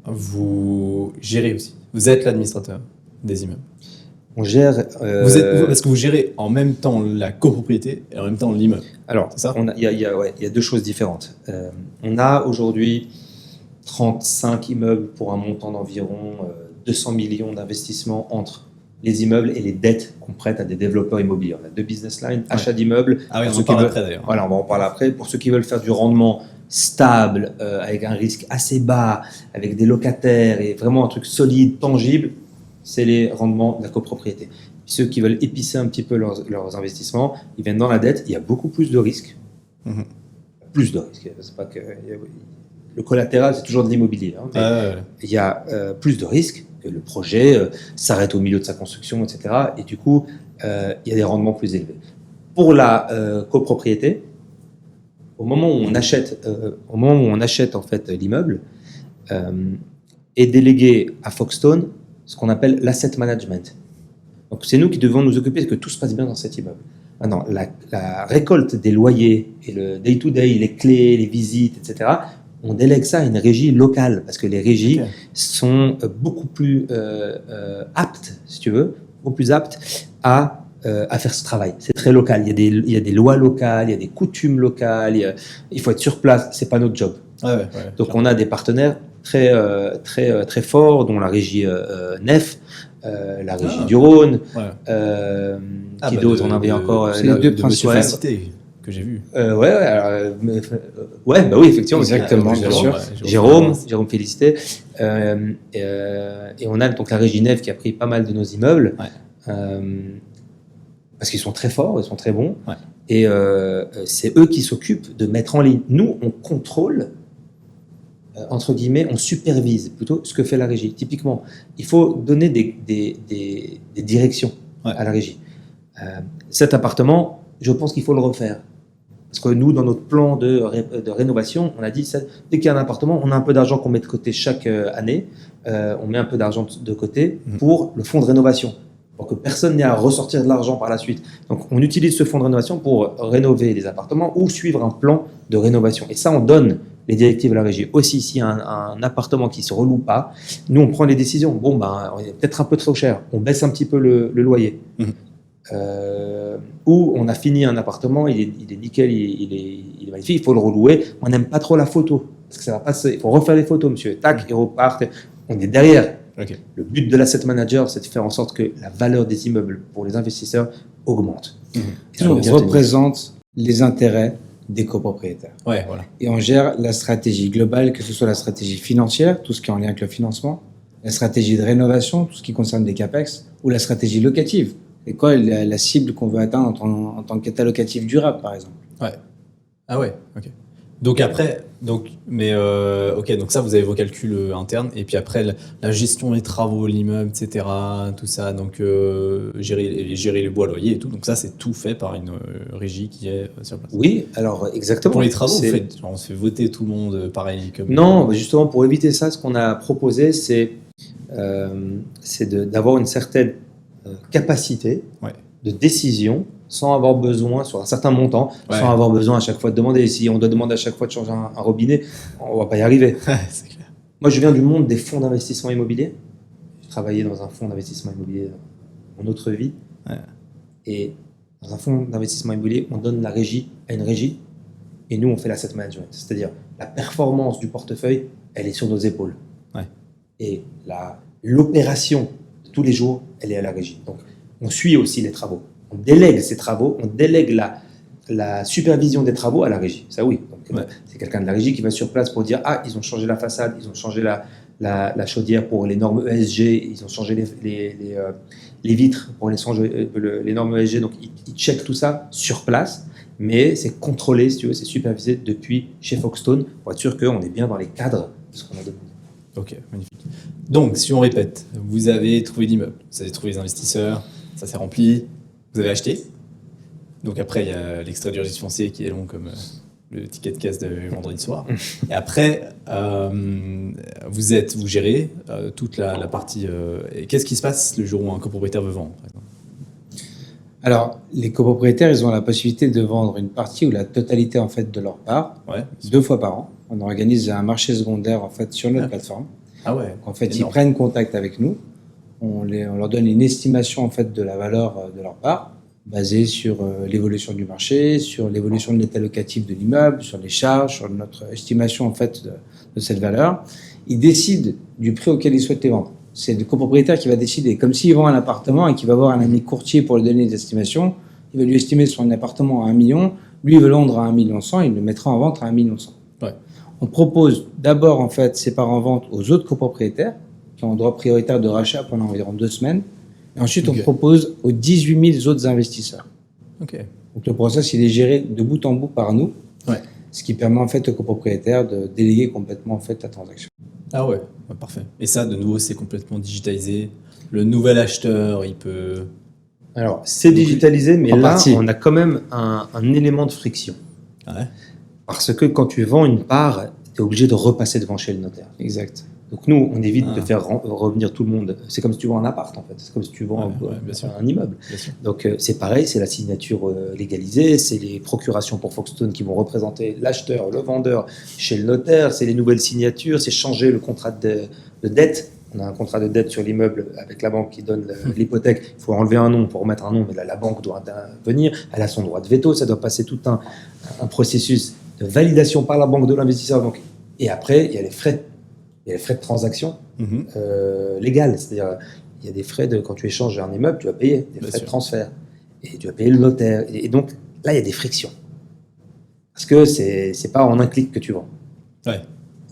vous gérez aussi. Vous êtes l'administrateur des immeubles. On gère. Parce que vous gérez en même temps la copropriété et en même temps l'immeuble. Alors, C'est ça il y a deux choses différentes. On a aujourd'hui 35 immeubles pour un montant d'environ 200 millions d'investissements entre les immeubles et les dettes qu'on prête à des développeurs immobiliers. On a deux business lines, achat d'immeubles. Ah oui, pour on ceux en qui parle veulent- après d'ailleurs. Voilà, on va en parler après. Pour ceux qui veulent faire du rendement stable, avec un risque assez bas, avec des locataires et vraiment un truc solide, tangible, c'est les rendements de la copropriété. Ceux qui veulent épicer un petit peu leurs investissements, ils viennent dans la dette. Il y a beaucoup plus de risques. Mhm. Plus de risques. C'est pas que le collatéral, c'est toujours de l'immobilier. Hein, mais Ouais. il y a plus de risques que le projet s'arrête au milieu de sa construction, etc. Et du coup, il y a des rendements plus élevés. Pour la copropriété, au moment où on achète en fait l'immeuble, est délégué à Foxstone ce qu'on appelle l'asset management. Donc c'est nous qui devons nous occuper que tout se passe bien dans cet immeuble. Maintenant, la récolte des loyers et le day-to-day, les clés, les visites, etc., on délègue ça à une régie locale parce que les régies sont beaucoup plus aptes, si tu veux, beaucoup plus aptes à faire ce travail. C'est très local. Il y a des lois locales, il y a des coutumes locales. Il faut être sur place. C'est pas notre job. Ouais, Donc on a des partenaires très forts, dont la régie Nef, la régie du Rhône, qui d'autres on avait encore c'est les deux principaux principaux. que j'ai vu. Bah oui, effectivement, Exactement, bien Jérôme, sûr. Jérôme Félicité. Et on a donc la régie Nef qui a pris pas mal de nos immeubles. Parce qu'ils sont très forts, ils sont très bons. Ouais. Et c'est eux qui s'occupent de mettre en ligne. Nous, on contrôle, entre guillemets, on supervise plutôt ce que fait la régie. Typiquement, il faut donner des directions à la régie. Cet appartement, je pense qu'il faut le refaire. Parce que nous, dans notre plan de rénovation, on a dit, dès qu'il y a un appartement, on a un peu d'argent qu'on met de côté chaque année. On met un peu d'argent de côté pour le fonds de rénovation, pour que personne n'ait à ressortir de l'argent par la suite. Donc, on utilise ce fonds de rénovation pour rénover les appartements ou suivre un plan de rénovation. Et ça, on donne les directives à la régie. Aussi, s'il y a un appartement qui ne se reloue pas, nous, on prend les décisions. Bon, on est peut-être un peu trop cher. On baisse un petit peu le loyer. Ou on a fini un appartement, il est nickel, il est magnifique, il faut le relouer. On n'aime pas trop la photo. Parce que ça va passer. Il faut refaire les photos, monsieur. Tac, ils repartent. On est derrière. Okay. Le but de l'asset manager, c'est de faire en sorte que la valeur des immeubles pour les investisseurs augmente. On représente les intérêts des copropriétaires. Ouais, voilà. Et on gère la stratégie globale, que ce soit la stratégie financière, tout ce qui est en lien avec le financement, la stratégie de rénovation, tout ce qui concerne des CAPEX, ou la stratégie locative. C'est quoi la cible qu'on veut atteindre en tant qu'état locatif durable, par exemple. Ouais. Ah ouais, ok. Donc après, donc ça, vous avez vos calculs internes, et puis après, la gestion des travaux, l'immeuble, etc., tout ça, donc gérer les bois loyers et tout, donc ça, c'est tout fait par une régie qui est sur place. Oui, alors exactement. Pour les travaux, on se fait voter tout le monde pareil comme... Non, justement, pour éviter ça, ce qu'on a proposé, c'est d'avoir une certaine capacité de décision sans avoir besoin, sur un certain montant, sans avoir besoin à chaque fois de demander. Si on doit demander à chaque fois de changer un robinet, on ne va pas y arriver. C'est clair. Moi, je viens du monde des fonds d'investissement immobilier. J'ai travaillé dans un fonds d'investissement immobilier en autre vie. Ouais. Et dans un fonds d'investissement immobilier, on donne la régie à une régie et nous, on fait l'asset management. C'est-à-dire, la performance du portefeuille, elle est sur nos épaules. Ouais. Et l'opération de tous les jours, elle est à la régie. Donc, on suit aussi les travaux. On délègue ces travaux, on délègue la supervision des travaux à la régie. Ça, oui. Donc, c'est quelqu'un de la régie qui va sur place pour dire « Ah, ils ont changé la façade, ils ont changé la chaudière pour les normes ESG, ils ont changé les vitres pour les normes ESG. » Donc, ils checkent tout ça sur place, mais c'est contrôlé, si tu veux, c'est supervisé depuis chez Foxstone pour être sûr qu'on est bien dans les cadres de ce qu'on a demandé. Ok, magnifique. Donc, si on répète, vous avez trouvé l'immeuble, vous avez trouvé les investisseurs, ça s'est rempli, vous avez acheté. Donc après, il y a l'extrait du registre foncier qui est long comme le ticket de caisse de vendredi soir. Et après, vous gérez toute la partie. Et qu'est-ce qui se passe le jour où un copropriétaire veut vendre, par exemple? Alors, les copropriétaires, ils ont la possibilité de vendre une partie ou la totalité en fait de leur part, Ouais. 2 fois par an. On organise un marché secondaire en fait sur notre plateforme. Ah ouais. Donc, en fait, ils Énorme. prennent contact avec nous. On leur donne une estimation en fait de la valeur de leur part, basée sur l'évolution du marché, sur l'évolution de l'état locatif de l'immeuble, sur les charges, sur notre estimation en fait de cette valeur. Ils décident du prix auquel ils souhaitent les vendre. C'est le copropriétaire qui va décider, comme s'il vend un appartement et qu'il va voir un ami courtier pour lui donner des estimations, il va lui estimer son appartement à 1 million, lui il veut le vendre à 1,1 million, il le mettra en vente à 1,1 million. Ouais. On propose d'abord en fait ces parts en vente aux autres copropriétaires qui ont un droit prioritaire de rachat pendant environ 2 semaines. Et ensuite, Ok. on propose aux 18 000 autres investisseurs. Ok. Donc le process, il est géré de bout en bout par nous, Ouais. ce qui permet en fait au copropriétaire de déléguer complètement en fait la transaction. Ah ouais, parfait. Et ça, de nouveau, c'est complètement digitalisé. Le nouvel acheteur, il peut. Alors, c'est digitalisé, mais en là, partie. on a quand même un élément de friction. Ouais. Parce que quand tu vends une part, tu es obligé de repasser devant chez le notaire. Exact. Donc nous, on évite Ah. de faire revenir tout le monde. C'est comme si tu vends un appart, en fait. C'est comme si tu vends Ouais, bien sûr. un immeuble. Bien sûr. Donc c'est pareil, c'est la signature légalisée, c'est les procurations pour Foxstone qui vont représenter l'acheteur, le vendeur chez le notaire, c'est les nouvelles signatures, c'est changer le contrat de dette. On a un contrat de dette sur l'immeuble avec la banque qui donne l'hypothèque. Il faut enlever un nom pour remettre un nom, mais là, la banque doit intervenir. Elle a son droit de veto. Ça doit passer tout un processus de validation par la banque de l'investisseur. Donc, et après, il y a les frais. Il y a les frais de transaction Mhm. légales. C'est-à-dire, il y a des frais de quand tu échanges un immeuble, tu vas payer des Bien frais sûr. de transfert. Et tu vas payer le notaire. Et donc, là, il y a des frictions. Parce que c'est pas en un clic que tu vends. Ouais.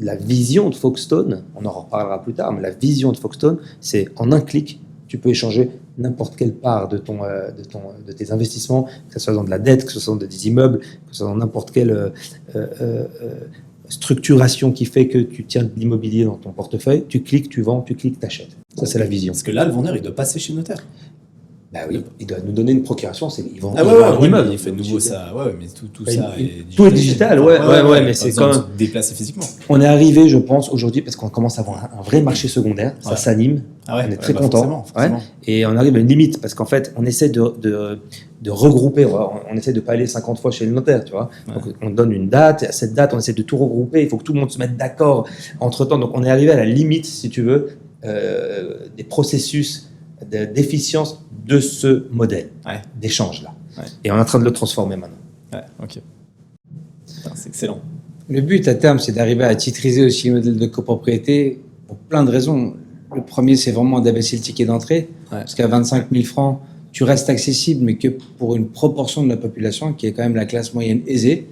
La vision de Foxstone, on en reparlera plus tard, mais la vision de Foxstone, c'est en un clic, tu peux échanger n'importe quelle part de tes investissements, que ce soit dans de la dette, que ce soit dans des immeubles, que ce soit dans n'importe quelle structuration qui fait que tu tiens de l'immobilier dans ton portefeuille. Tu cliques, tu vends, tu cliques, tu achètes. Ça, c'est la vision. Parce que là, le vendeur, il doit passer chez le notaire. Bah oui, il doit nous donner une procuration, ils vont Ah ils ouais, vendent ouais, un ouais, immeuble. mais il fait de nouveau ça. Ouais, mais tout Bah, ça il- est tout est digital, ouais, mais pas c'est besoin quand de se déplacer physiquement. On est arrivé, je pense, aujourd'hui, parce qu'on commence à avoir un vrai marché secondaire, ça Ouais. s'anime, Ah ouais, on est très bah content. forcément. Et on arrive à une limite, parce qu'en fait, on essaie de regrouper, on essaie de pas aller 50 fois chez le notaire, tu vois. Ouais. Donc, on donne une date, et à cette date, on essaie de tout regrouper, il faut que tout le monde se mette d'accord entre-temps. Donc, on est arrivé à la limite, si tu veux, des processus d'efficience de ce modèle Ouais. d'échange-là. Ouais. Et on est en train de le transformer maintenant. Ouais, ok. Putain, c'est excellent. Le but à terme, c'est d'arriver à titriser aussi le modèle de copropriété pour plein de raisons. Le premier, c'est vraiment d'abaisser le ticket d'entrée, Ouais. parce qu'à 25 000 francs, tu restes accessible, mais que pour une proportion de la population, qui est quand même la classe moyenne aisée.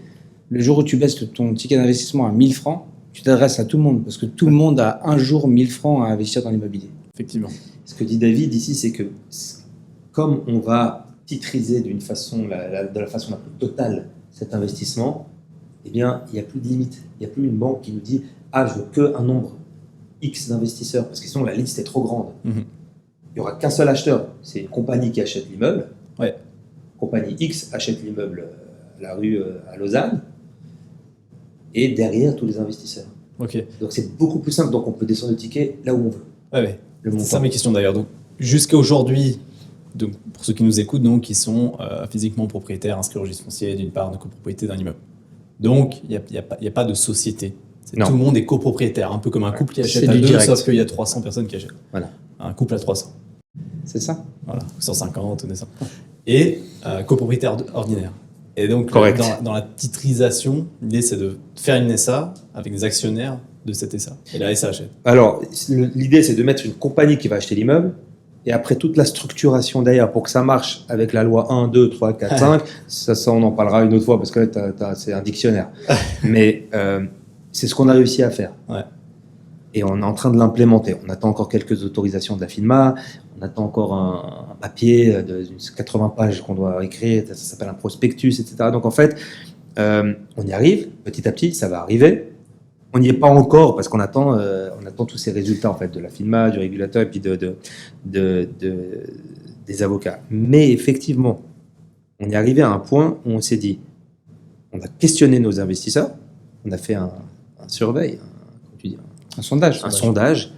Le jour où tu baisses ton ticket d'investissement à 1000 francs, tu t'adresses à tout le monde, parce que tout le monde a un jour 1000 francs à investir dans l'immobilier. Effectivement. Ce que dit David ici, c'est que comme on va titriser de la façon la plus totale cet investissement, eh bien, il n'y a plus de limite. Il n'y a plus une banque qui nous dit « Ah, je veux qu'un nombre X d'investisseurs », parce que sinon la liste est trop grande. Mhm. Il n'y aura qu'un seul acheteur. C'est une compagnie qui achète l'immeuble. Ouais. Compagnie X achète l'immeuble à la rue à Lausanne. Et derrière, tous les investisseurs. Ok. Donc c'est beaucoup plus simple. Donc on peut descendre le ticket là où on veut. Ouais. Le C'est montant. ça mes questions d'ailleurs. Donc, jusqu'à aujourd'hui, donc, pour ceux qui nous écoutent, donc, qui sont physiquement propriétaires, inscrits au registre foncier d'une part de copropriété d'un immeuble. Donc, il n'y a pas de société. Non. Tout le monde est copropriétaire, un peu comme un couple qui achète C'est à du deux, direct. sauf qu'il y a 300 personnes qui achètent. Voilà. Un couple à 300. C'est ça. Voilà, 150 ou 200. Et copropriétaire ordinaire. Et donc, Correct. dans la titrisation, l'idée c'est de faire une SA avec des actionnaires de cette SA. Et la SA achète. Alors, l'idée, c'est de mettre une compagnie qui va acheter l'immeuble. Et après, toute la structuration derrière pour que ça marche avec la loi 1, 2, 3, 4, 5, ça, on en parlera une autre fois parce que là, c'est un dictionnaire. Mais c'est ce qu'on a réussi à faire. Ouais. Et on est en train de l'implémenter. On attend encore quelques autorisations de la FINMA. On attend encore un papier de 80 pages qu'on doit écrire. Ça s'appelle un prospectus, etc. Donc, en fait, on y arrive. Petit à petit, ça va arriver. On n'y est pas encore parce qu'on attend tous ces résultats en fait de la FINMA, du régulateur et puis des avocats. Mais effectivement, on est arrivé à un point où on s'est dit on a questionné nos investisseurs, on a fait un survey, Un sondage. un sondage.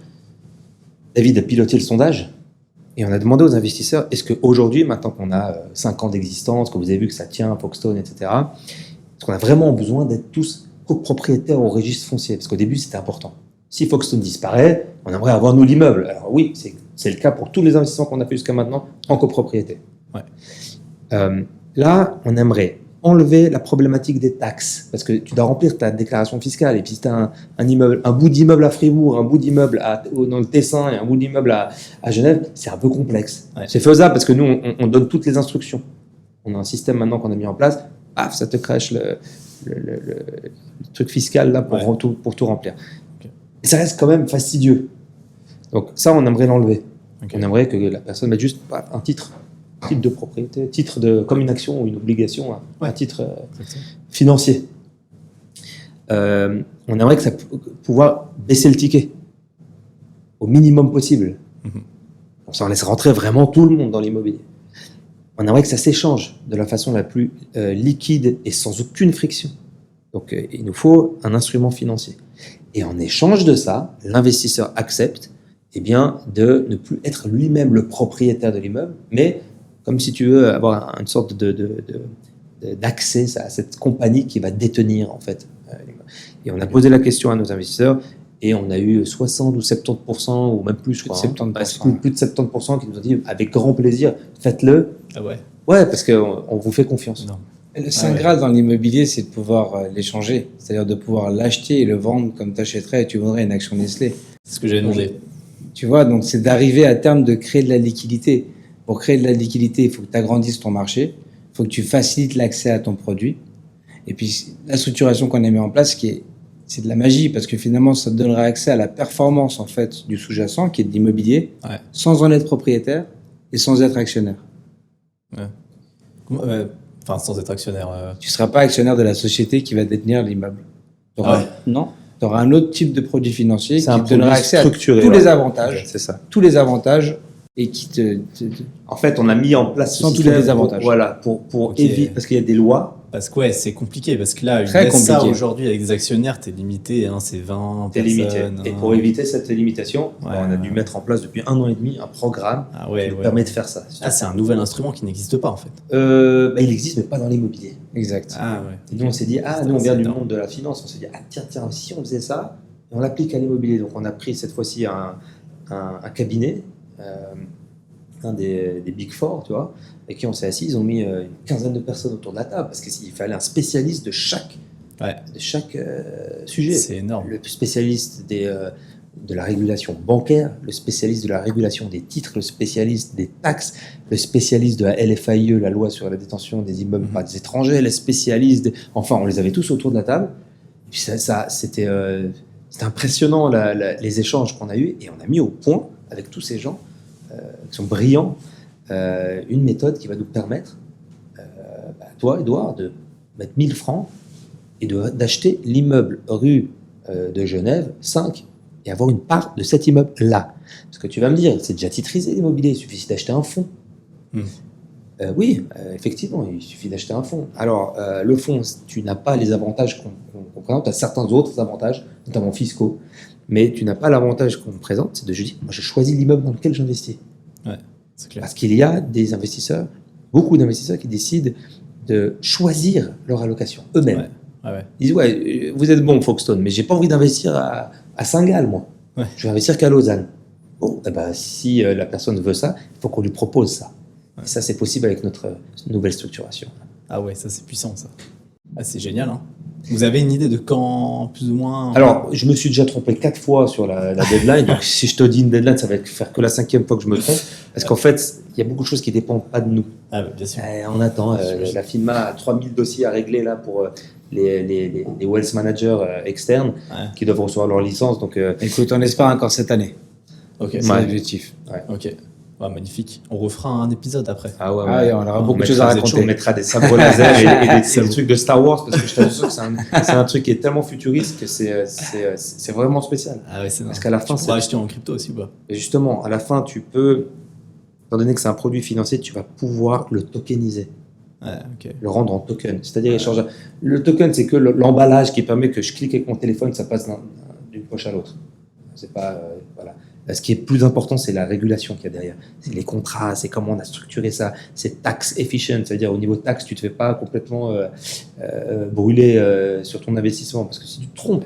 David a piloté le sondage et on a demandé aux investisseurs, est-ce qu'aujourd'hui, maintenant qu'on a 5 ans d'existence, que vous avez vu que ça tient, Foxstone, etc., est-ce qu'on a vraiment besoin d'être tous copropriétaires au registre foncier? Parce qu'au début, c'était important. Si Foxstone disparaît, on aimerait avoir nous l'immeuble. Alors oui, c'est le cas pour tous les investissements qu'on a fait jusqu'à maintenant en copropriété. Ouais. Là, on aimerait enlever la problématique des taxes, parce que tu dois remplir ta déclaration fiscale, et puis si tu as un immeuble, un bout d'immeuble à Fribourg, un bout d'immeuble dans le Tessin et un bout d'immeuble à Genève, c'est un peu complexe. Ouais. C'est faisable parce que nous, on donne toutes les instructions. On a un système maintenant qu'on a mis en place, paf, ça te crèche le truc fiscal là pour tout remplir. Okay. Et ça reste quand même fastidieux. Donc ça, on aimerait l'enlever. Okay. On aimerait que la personne mette juste un titre de propriété, comme une action ou une obligation, un titre financier. On aimerait que ça pouvoir baisser le ticket au minimum possible. Ça, on laisse rentrer vraiment tout le monde dans l'immobilier. On aimerait que ça s'échange de la façon la plus liquide et sans aucune friction. Donc, il nous faut un instrument financier. Et en échange de ça, l'investisseur accepte de ne plus être lui-même le propriétaire de l'immeuble, mais comme si tu veux avoir une sorte d'accès à cette compagnie qui va détenir en fait l'immeuble. Et on a posé la question à nos investisseurs et on a eu 60 ou 70% ou même plus, je crois, 70%. Plus de 70% qui nous ont dit avec grand plaisir, faites-le. Ah ouais. Ouais, parce qu'on vous fait confiance. Non. Et le Saint Graal dans l'immobilier, c'est de pouvoir l'échanger, c'est-à-dire de pouvoir l'acheter et le vendre comme tu achèterais et tu vendrais une action Nestlé. C'est ce que j'ai demandé. Tu vois, donc c'est d'arriver à terme de créer de la liquidité. Pour créer de la liquidité, il faut que tu agrandisses ton marché, il faut que tu facilites l'accès à ton produit. Et puis la structuration qu'on a mis en place, c'est de la magie, parce que finalement, ça te donnerait accès à la performance en fait du sous-jacent, qui est de l'immobilier, sans en être propriétaire et sans être actionnaire. Ouais. Enfin, sans être actionnaire. Tu ne seras pas actionnaire de la société qui va détenir l'immeuble. Non. Tu auras un autre type de produit financier qui te donnera accès à tous les avantages. C'est ça. Tous les avantages et qui En fait, on a mis en place sans tous les désavantages. Pour éviter, parce qu'il y a des lois. Parce que c'est compliqué, parce que là, une Très SA compliqué. aujourd'hui avec des actionnaires, t'es limité, c'est 20 T'es personnes. limité. Et pour éviter cette limitation, on a dû mettre en place depuis 1 an et demi un programme qui nous permet de faire ça. Ah, c'est un nouvel instrument qui n'existe pas en fait. Il existe, mais pas dans l'immobilier. Exact. Ah ouais. Et nous, on s'est dit, nous, on vient du monde de la finance. On s'est dit, tiens, si on faisait ça, et on l'applique à l'immobilier. Donc, on a pris cette fois-ci un cabinet, un des Big Four, tu vois, avec qui on s'est assis. Ils ont mis une quinzaine de personnes autour de la table parce qu'il fallait un spécialiste de chaque sujet. C'est énorme. Le spécialiste de la régulation bancaire, le spécialiste de la régulation des titres, le spécialiste des taxes, le spécialiste de la LFAIE, la loi sur la détention des immeubles par des étrangers, le spécialiste... Enfin, on les avait tous autour de la table. Et puis c'était impressionnant les échanges qu'on a eus, et on a mis au point, avec tous ces gens qui sont brillants, une méthode qui va nous permettre, toi, Edouard, de mettre 1000 francs et d'acheter l'immeuble rue de Genève 5 et avoir une part de cet immeuble-là. Parce que tu vas me dire, c'est déjà titrisé l'immobilier, il suffit d'acheter un fonds. Oui, effectivement, il suffit d'acheter un fonds. Alors, le fonds, tu n'as pas les avantages qu'on présente, tu as certains autres avantages, notamment fiscaux, mais tu n'as pas l'avantage qu'on présente, c'est de dire, moi je choisis l'immeuble dans lequel j'investis. Ouais, c'est clair. Parce qu'il y a des investisseurs, beaucoup d'investisseurs qui décident de choisir leur allocation eux-mêmes. Ils disent, vous êtes bon Foxstone, mais j'ai pas envie d'investir à Saint-Gall, moi. Je vais investir qu'à Lausanne. Bon, si la personne veut ça, il faut qu'on lui propose ça. Et ça, c'est possible avec notre nouvelle structuration. Ah ouais, ça c'est puissant ça. Ah, c'est génial, hein. Vous avez une idée de quand, plus ou moins? Alors, je me suis déjà trompé 4 fois sur la deadline. Donc, si je te dis une deadline, ça va faire que la 5e fois que je me trompe. Parce qu'en fait, il y a beaucoup de choses qui ne dépendent pas de nous. Ah, bah, bien sûr. On attend. La FINMA a 3000 dossiers à régler là pour les wealth managers externes qui doivent recevoir leur licence. Donc, écoute, on espère encore cette année. Ok. C'est l'objectif. Ok. Ouais, magnifique. On refera un épisode après. On aura beaucoup de choses à raconter. On mettra des sabres laser et des trucs de Star Wars, parce que je t'assure que c'est un truc qui est tellement futuriste que c'est vraiment spécial. Ah ouais, c'est parce qu'à la fin, tu pourras acheter en crypto aussi, bah. Et justement, à la fin, tu peux, étant donné que c'est un produit financier, tu vas pouvoir le tokeniser. Le rendre en token, c'est-à-dire échanger. Le token, c'est que l'emballage qui permet que je clique avec mon téléphone, ça passe d'une poche à l'autre. C'est pas voilà. Ce qui est plus important, c'est la régulation qu'il y a derrière. C'est les contrats, c'est comment on a structuré ça. C'est tax efficient, c'est-à-dire au niveau taxe, tu te fais pas complètement brûler sur ton investissement, parce que si tu te trompes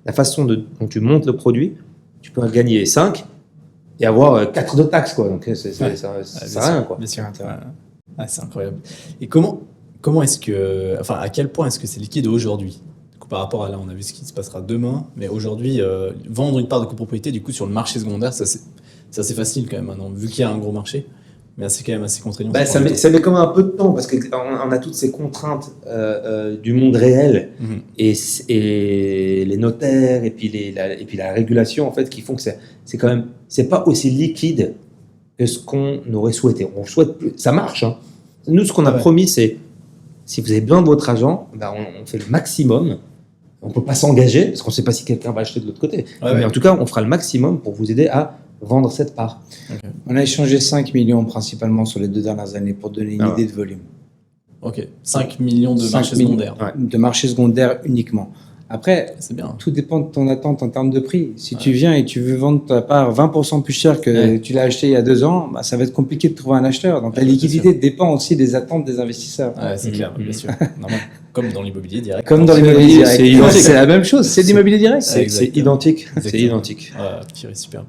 la façon dont tu montes le produit, tu peux gagner 5 et avoir 4 de taxes, quoi. Donc ça rien, quoi. Bien sûr. C'est incroyable. Et comment est-ce que, enfin, à quel point est-ce que c'est liquide aujourd'hui? Du coup, par rapport à là, on a vu ce qui se passera demain, mais aujourd'hui, vendre une part de copropriété, du coup, sur le marché secondaire, ça c'est facile quand même maintenant, vu qu'il y a un gros marché, mais c'est quand même assez contraignant. Ça met quand même un peu de temps, parce qu'on a toutes ces contraintes du monde réel et les notaires et puis la régulation, en fait, qui font que c'est quand même, c'est pas aussi liquide que ce qu'on aurait souhaité. On souhaite plus, ça marche, hein. Nous, ce qu'on a promis, c'est si vous avez besoin de votre argent, on fait le maximum. On ne peut pas s'engager parce qu'on ne sait pas si quelqu'un va acheter de l'autre côté. Mais en tout cas, on fera le maximum pour vous aider à vendre cette part. Okay. On a échangé 5 millions principalement sur les 2 dernières années pour donner une idée de volume. Ok, 5 millions de marché secondaire. De marché secondaire uniquement. Après, c'est bien. Tout dépend de ton attente en termes de prix. Si tu viens et tu veux vendre ta part 20% plus cher que tu l'as acheté il y a 2 ans, ça va être compliqué de trouver un acheteur. Donc la liquidité dépend aussi des attentes des investisseurs. C'est clair, bien sûr. Normal. Comme dans l'immobilier direct. Comme dans l'immobilier direct. C'est la même chose, c'est l'immobilier direct. C'est identique. C'est identique. Super.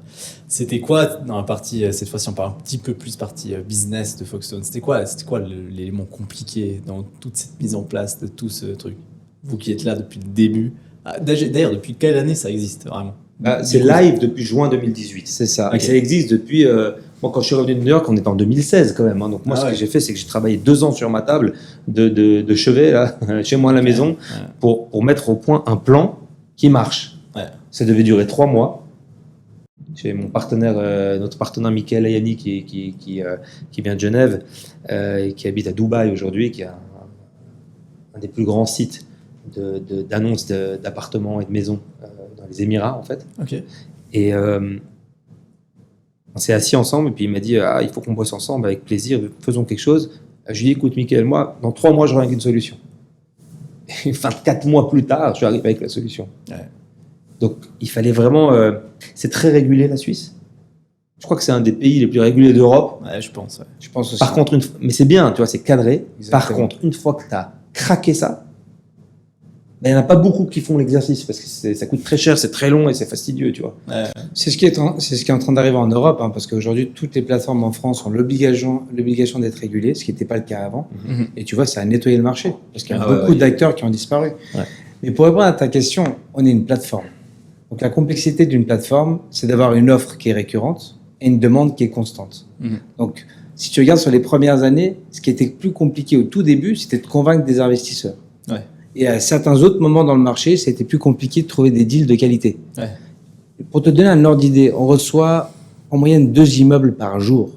C'était quoi dans la partie, cette fois-ci on parle un petit peu plus partie business de Foxstone, c'était quoi l'élément compliqué dans toute cette mise en place de tout ce truc? Vous qui êtes là depuis le début. D'ailleurs, depuis quelle année ça existe vraiment? C'est live depuis juin 2018. C'est ça. Okay. Ça existe depuis. Moi, quand je suis revenu de New York, on est en 2016 quand même. Hein. Donc, moi, ce que j'ai fait, c'est que j'ai travaillé 2 ans sur ma table de chevet, là, chez moi à la maison, pour mettre au point un plan qui marche. Ça devait durer 3 mois. J'ai mon partenaire, notre partenaire Michael Ayani, qui vient de Genève, et qui habite à Dubaï aujourd'hui, qui a un des plus grands sites d'annonces d'appartements et de maisons dans les Émirats, en fait. Okay. Et on s'est assis ensemble et puis il m'a dit il faut qu'on bosse ensemble, avec plaisir, faisons quelque chose. Je lui ai dit écoute Mickaël, moi dans 3 mois je reviens avec une solution. Et 24 mois plus tard je suis arrivé avec la solution. Donc il fallait vraiment c'est très régulé la Suisse. Je crois que c'est un des pays les plus régulés d'Europe. Je pense aussi. Par contre mais c'est bien, tu vois, c'est cadré. Exactement. Par contre une fois que tu as craqué ça, il n'y en a pas beaucoup qui font l'exercice parce que ça coûte très cher, c'est très long et c'est fastidieux, tu vois. C'est ce qui est en train d'arriver en Europe, hein, parce qu'aujourd'hui, toutes les plateformes en France ont l'obligation d'être régulées, ce qui n'était pas le cas avant. Et tu vois, ça a nettoyé le marché, parce qu'il y a beaucoup d'acteurs qui ont disparu. Mais pour répondre à ta question, on est une plateforme. Donc la complexité d'une plateforme, c'est d'avoir une offre qui est récurrente et une demande qui est constante. Donc, si tu regardes sur les premières années, ce qui était plus compliqué au tout début, c'était de convaincre des investisseurs. Et à certains autres moments dans le marché, ça a été plus compliqué de trouver des deals de qualité. Pour te donner un ordre d'idée, on reçoit en moyenne 2 immeubles par jour.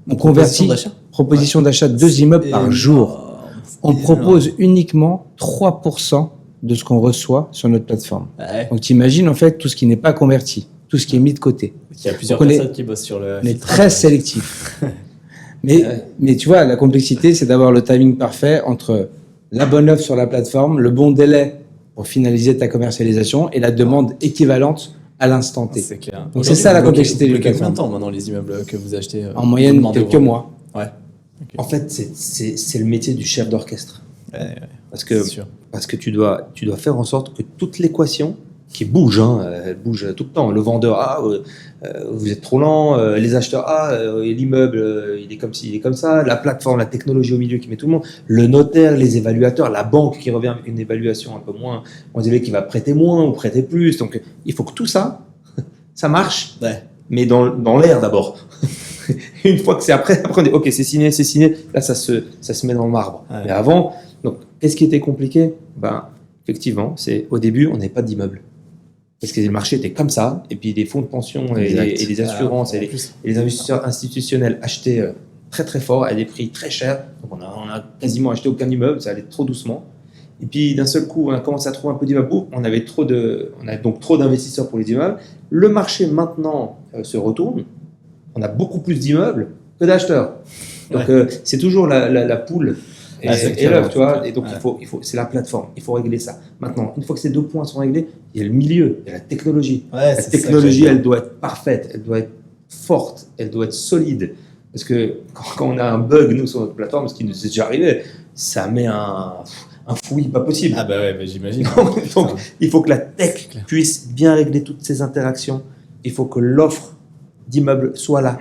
On convertit proposition d'achat de 2 immeubles par jour. On propose uniquement 3% de ce qu'on reçoit sur notre plateforme. Donc tu imagines en fait tout ce qui n'est pas converti, tout ce qui est mis de côté. Il y a plusieurs personnes qui bossent sur le filtrage. On est très sélectif. Mais tu vois, la complexité, c'est d'avoir le timing parfait entre la bonne offre sur la plateforme, le bon délai pour finaliser ta commercialisation et la demande équivalente à l'instant T. C'est clair. Donc c'est ça la complexité du plateforme. Combien de temps maintenant les immeubles que vous achetez en moyenne quelques mois. En fait, c'est le métier du chef d'orchestre. Parce que tu dois faire en sorte que toute l'équation qui bouge, elle bouge tout le temps. Le vendeur, vous êtes trop lent. Les acheteurs, l'immeuble, il est comme ci, il est comme ça. La plateforme, la technologie au milieu qui met tout le monde. Le notaire, les évaluateurs, la banque qui revient avec une évaluation un peu moins, on dirait qu'il va prêter moins ou prêter plus. Donc, il faut que tout ça, ça marche, mais dans l'air d'abord. Une fois que c'est après on dit, ok, c'est signé. Là, ça se met dans le marbre. Mais avant, donc, qu'est-ce qui était compliqué? Effectivement, au début, on n'avait pas d'immeuble. Parce que le marché était comme ça, et puis les fonds de pension et les assurances et les investisseurs institutionnels achetaient très très fort à des prix très chers. Donc on a quasiment acheté aucun immeuble, ça allait trop doucement. Et puis d'un seul coup, on a commencé à trouver un peu d'immeubles. On avait donc trop d'investisseurs pour les immeubles. Le marché maintenant se retourne. On a beaucoup plus d'immeubles que d'acheteurs. Donc c'est toujours la poule et l'œuf, tu vois. Et donc il faut, c'est la plateforme. Il faut régler ça. Maintenant, une fois que ces 2 points sont réglés, il y a le milieu, il y a la technologie. Ouais, La technologie, elle doit être parfaite, elle doit être forte, elle doit être solide. Parce que quand on a un bug, nous, sur notre plateforme, ce qui nous est déjà arrivé, ça met un fouillis pas possible. Ah bah ouais, j'imagine. Donc, il faut que la tech puisse bien régler toutes ces interactions. Il faut que l'offre d'immeubles soit là.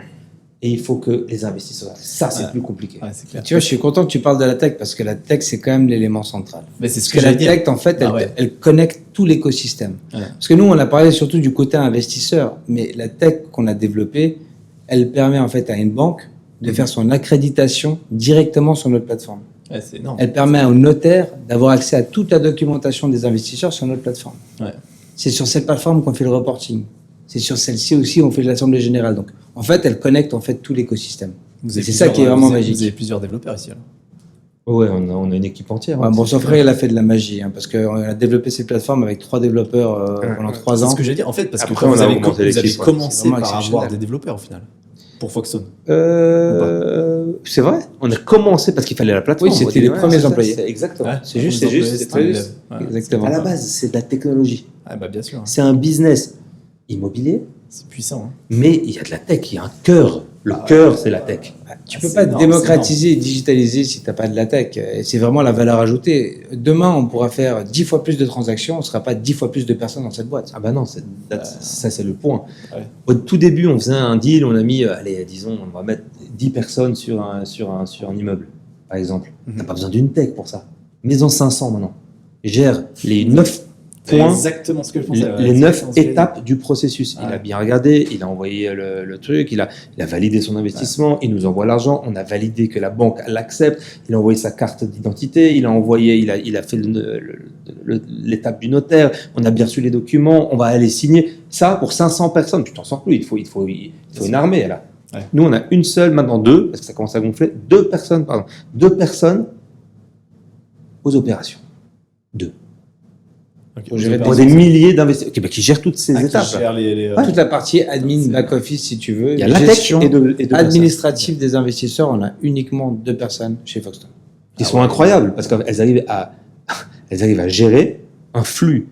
Et il faut que les investisseurs soient là. Ça, c'est plus compliqué. Ouais, c'est clair. Tu vois, je suis content que tu parles de la tech parce que la tech, c'est quand même l'élément central. Mais c'est ce Parce que la tech, en fait, elle connecte tout l'écosystème. Ouais. Parce que nous, on a parlé surtout du côté investisseur, mais la tech qu'on a développée, elle permet en fait à une banque de faire son accréditation directement sur notre plateforme. Ouais, c'est énorme. Elle permet au notaire d'avoir accès à toute la documentation des investisseurs sur notre plateforme. Ouais. C'est sur cette plateforme qu'on fait le reporting. C'est sur celle-ci aussi on fait l'assemblée générale. Donc, en fait, elle connecte en fait tout l'écosystème. C'est ça qui est vraiment magique. Vous avez plusieurs développeurs ici, alors. Ouais, on a une équipe entière. Ouais, bon, son frère, il a fait de la magie, parce qu'on a développé cette plateforme avec 3 développeurs pendant 3 ans. C'est ce que j'ai dit, en fait, parce Après, que on vous a avez augmenté l'équipe, commencé c'est vraiment par avoir exceptionnel. des développeurs, au final, pour Foxstone. C'est vrai, on a commencé parce qu'il fallait la plateforme. Oui, c'était les premiers employés. Exactement. Ouais, C'est juste, c'est très juste. Exactement. À la base, c'est de la technologie. Ah bah bien sûr, hein. C'est un business immobilier, C'est puissant. Hein. mais il y a de la tech, il y a un cœur. Le cœur, c'est la tech. Tu peux c'est pas énorme, démocratiser et digitaliser si tu n'as pas de la tech. Et c'est vraiment la valeur ajoutée. Demain, on pourra faire 10 fois plus de transactions, on ne sera pas 10 fois plus de personnes dans cette boîte. Ah bah non, ça c'est le point. Ouais. Au tout début, on faisait un deal, on a mis, allez, disons, on va mettre 10 personnes sur un immeuble, par exemple. T'as pas besoin d'une tech pour ça. Maison 500 maintenant. Gère les 9 C'est points, exactement ce que je pensais. les ouais, 9 c'est ce que j'ai étapes du processus. Il Ouais. a bien regardé, il a envoyé le truc, il a validé son investissement, il nous envoie l'argent, on a validé que la banque l'accepte, il a envoyé sa carte d'identité, il a fait l'étape du notaire, on a bien reçu les documents, on va aller signer. Ça, pour 500 personnes, tu t'en sors plus, il faut une armée là. Ouais. Nous, on a une seule, maintenant 2, parce que ça commence à gonfler, 2 personnes aux opérations. 2. Ok, Pour gérer Pour des milliers d'investisseurs qui gèrent toutes ces étapes. Qui gère les Toute la partie admin, C'est- back-office, si tu veux. Il y a la tech gestion et deux administrative des investisseurs, on a uniquement 2 personnes chez Foxton. Qui sont incroyables parce qu'elles arrivent à gérer un flux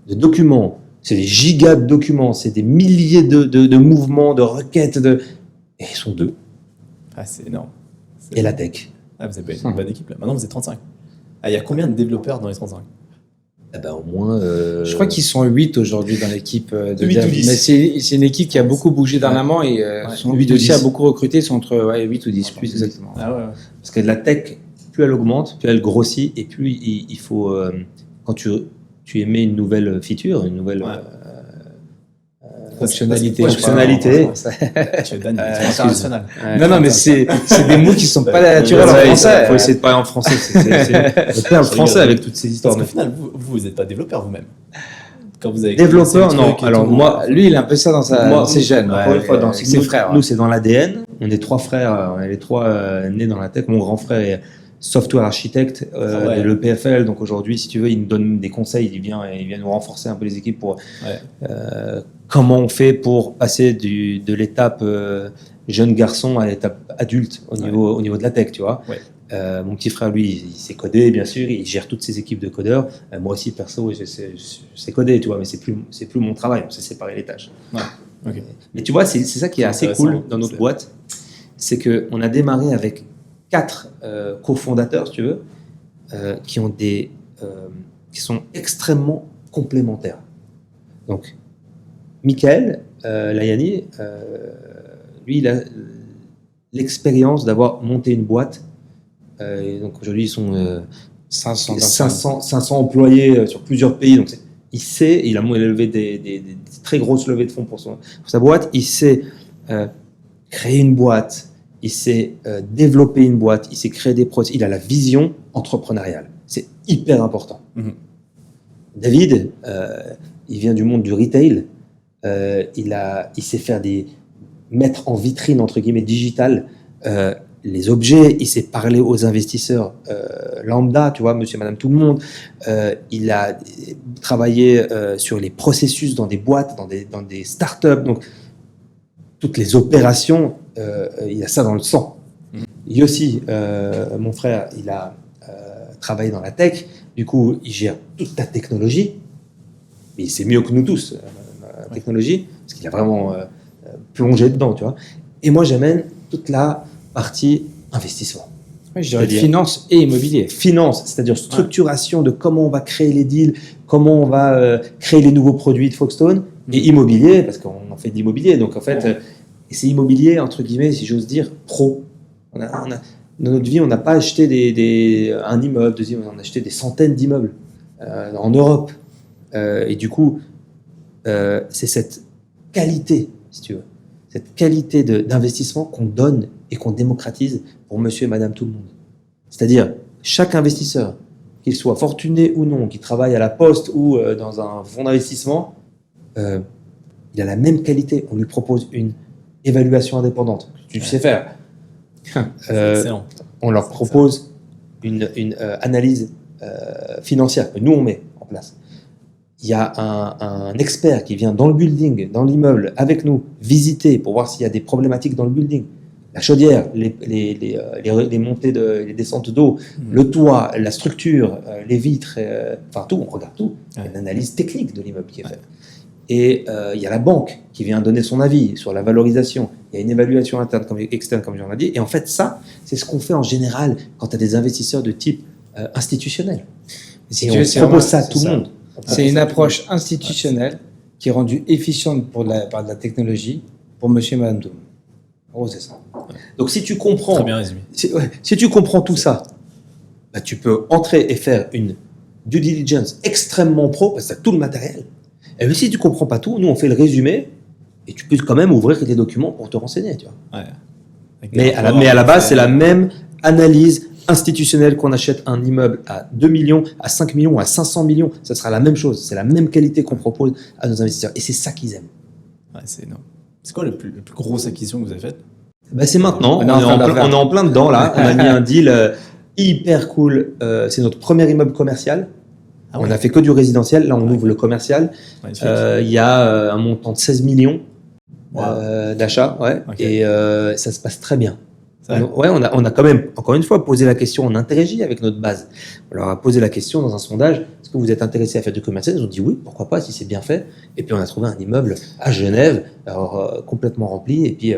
de documents. C'est des gigas de documents, c'est des milliers de mouvements, de requêtes. Et ils sont 2. Ah, c'est énorme. Et la tech. Ah, vous avez une bonne équipe là. Maintenant, vous êtes 35. Ah, il y a combien de développeurs dans les 35? Eh ben, au moins. Je crois qu'ils sont 8 aujourd'hui dans l'équipe de 8 ou dev. 10. Mais c'est une équipe qui a beaucoup bougé dernièrement et sont 8 ou aussi 10. a beaucoup recruté. Ils sont entre 8 ou 10. Plus exactement. Ah ouais. Parce que la tech, plus elle augmente, plus elle grossit, et plus il faut. Quand tu émets une nouvelle feature, une nouvelle. Ouais. Fonctionnalité. Ouais, fonctionnalité. Tu es Dan, international. Non, mais c'est des mots qui sont pas naturels en Ouais, français. Il faut essayer de parler en français. On perd le français avec toutes ces histoires. Parce qu'au final, vous n'êtes pas développeur vous-même. Quand vous avez Développeur, commencé le non. truc et Alors tout, moi, Lui, il a un peu ça dans ses gènes. Encore une fois, dans ses frères. Nous, c'est dans l'ADN. On est 3 frères. On est les 3 nés dans la tech. Mon grand frère est software architecte Ouais. de l'EPFL. Donc aujourd'hui, si tu veux, il nous donne des conseils. Il vient nous renforcer un peu les équipes pour comment on fait pour passer de l'étape jeune garçon à l'étape adulte au niveau de la tech, tu vois. Ouais. Mon petit frère, lui, il sait coder, bien sûr. Il gère toutes ses équipes de codeurs. Moi aussi, perso, je sais coder, tu vois. Mais c'est plus mon travail. On s'est séparé les tâches. Ouais. Ok. Mais tu vois, c'est ça qui est assez Intéressant. cool dans notre boîte, c'est que on a démarré avec 4 cofondateurs, si tu veux, qui sont extrêmement complémentaires. Donc, Michael Layani, lui, il a l'expérience d'avoir monté une boîte. Et donc aujourd'hui, ils sont 500 employés sur plusieurs pays. Donc il a levé des très grosses levées de fonds pour sa boîte. Il sait créer une boîte. Il sait développer une boîte. Il sait créer des process. Il a la vision entrepreneuriale. C'est hyper important. Mhm. David, il vient du monde du retail. Il sait mettre en vitrine, entre guillemets, digital, les objets. Il sait parler aux investisseurs lambda, tu vois, monsieur, madame, tout le monde. Il a travaillé sur les processus dans des boîtes, dans des startups. Donc, toutes les opérations, il a ça dans le sang. Yossi, mon frère, il a travaillé dans la tech. Du coup, il gère toute ta technologie. Mais c'est mieux que nous tous, la technologie, parce qu'il a vraiment plongé dedans, tu vois. Et moi, j'amène toute la partie investissement. Ouais, je dirais finance et immobilier. Finance, c'est-à-dire structuration de comment on va créer les deals, comment on va créer les nouveaux produits de Foxstone, et immobilier, parce qu'on en fait de l'immobilier. Donc, en fait, et c'est immobilier, entre guillemets, si j'ose dire, pro. Dans notre vie, on n'a pas acheté un immeuble, on a acheté des centaines d'immeubles en Europe. Et du coup, c'est cette qualité, si tu veux, cette qualité d'investissement qu'on donne et qu'on démocratise pour monsieur et madame tout le monde. C'est-à-dire, chaque investisseur, qu'il soit fortuné ou non, qui travaille à la Poste ou dans un fonds d'investissement, il a la même qualité. On lui propose une évaluation indépendante. Tu sais faire. On leur propose une analyse financière que nous on met en place. Il y a un expert qui vient dans le building, dans l'immeuble, avec nous, visiter pour voir s'il y a des problématiques dans le building. La chaudière, les montées, les descentes d'eau, le toit, la structure, les vitres, enfin tout, on regarde tout. Il y a une analyse technique de l'immeuble qui est faite. Et il y a la banque qui vient donner son avis sur la valorisation. Il y a une évaluation interne comme externe, comme j'en ai dit. Et en fait, ça, c'est ce qu'on fait en général quand tu as des investisseurs de type institutionnel. Si et tu on veux, propose ça à tout le monde. C'est une approche institutionnelle qui est rendue efficiente par de la technologie pour monsieur et madame tout le monde. En gros, c'est ça. Donc, si tu comprends, Très bien résumé. si tu comprends tout ça, bah, tu peux entrer et faire une due diligence extrêmement pro, parce que tu as tout le matériel. Et si tu comprends pas tout, nous, on fait le résumé et tu peux quand même ouvrir des documents pour te renseigner. Tu vois. Ouais. Mais à la base, c'est la même analyse institutionnelle qu'on achète un immeuble à 2 millions, à 5 millions, à 500 millions. Ça sera la même chose. C'est la même qualité qu'on propose à nos investisseurs. Et c'est ça qu'ils aiment. Ouais, c'est énorme. C'est quoi la plus grosse acquisition que vous avez faite? Bah, c'est maintenant. On est en plein dedans là. On a mis un deal hyper cool. C'est notre premier immeuble commercial. Ah ouais. On a fait que du résidentiel. Là, on ouvre le commercial. Il y a un montant de 16 millions d'achat. Ouais. Okay. Et ça se passe très bien. Ouais, on a quand même, encore une fois, posé la question, on interagit avec notre base. On leur a posé la question dans un sondage, est-ce que vous êtes intéressé à faire du commercial? Ils ont dit oui, pourquoi pas, si c'est bien fait. Et puis on a trouvé un immeuble à Genève, complètement rempli, et puis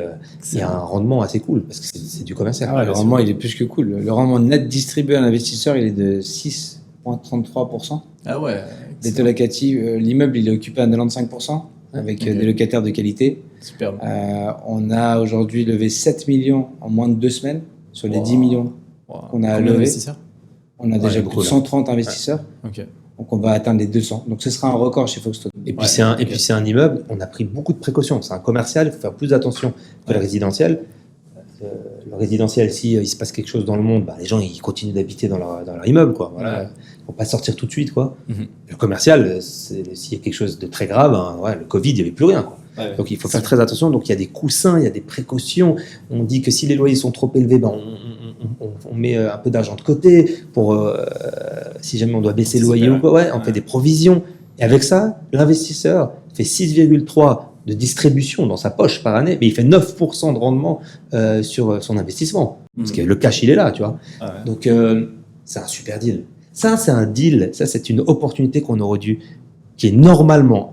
il y a un rendement assez cool, parce que c'est du commercial. Ah ouais, le rendement, il est plus que cool. Le rendement net distribué à l'investisseur, il est de 6,33%. Ah ouais. L'état locatif, l'immeuble, il est occupé à 95%, avec des locataires de qualité. Superbe. On a aujourd'hui levé 7 millions en moins de 2 semaines sur les 10 millions qu'on a levés. On a déjà plus de 130 investisseurs. Okay. Donc on va atteindre les 200. Donc ce sera un record chez Foxstone. Et puis c'est un immeuble, on a pris beaucoup de précautions. C'est un commercial, il faut faire plus attention que le résidentiel. Le résidentiel, si il se passe quelque chose dans le monde, bah, les gens ils continuent d'habiter dans leur immeuble, quoi. Voilà. Faut pas sortir tout de suite, quoi. Le commercial, s'il y a quelque chose de très grave, le Covid, il n'y avait plus rien, quoi. Ouais. Donc il faut faire très attention. Donc il y a des coussins, il y a des précautions. On dit que si les loyers sont trop élevés, ben, on met un peu d'argent de côté pour si jamais on doit baisser le loyer ou quoi. On fait des provisions. Et avec ça, l'investisseur fait 6,3 de distribution dans sa poche par année, mais il fait 9% de rendement sur son investissement. Parce que le cash, il est là, tu vois. Donc c'est un super deal. Ça, c'est un deal. Ça, c'est une opportunité qu'on aurait dû, qui est normalement,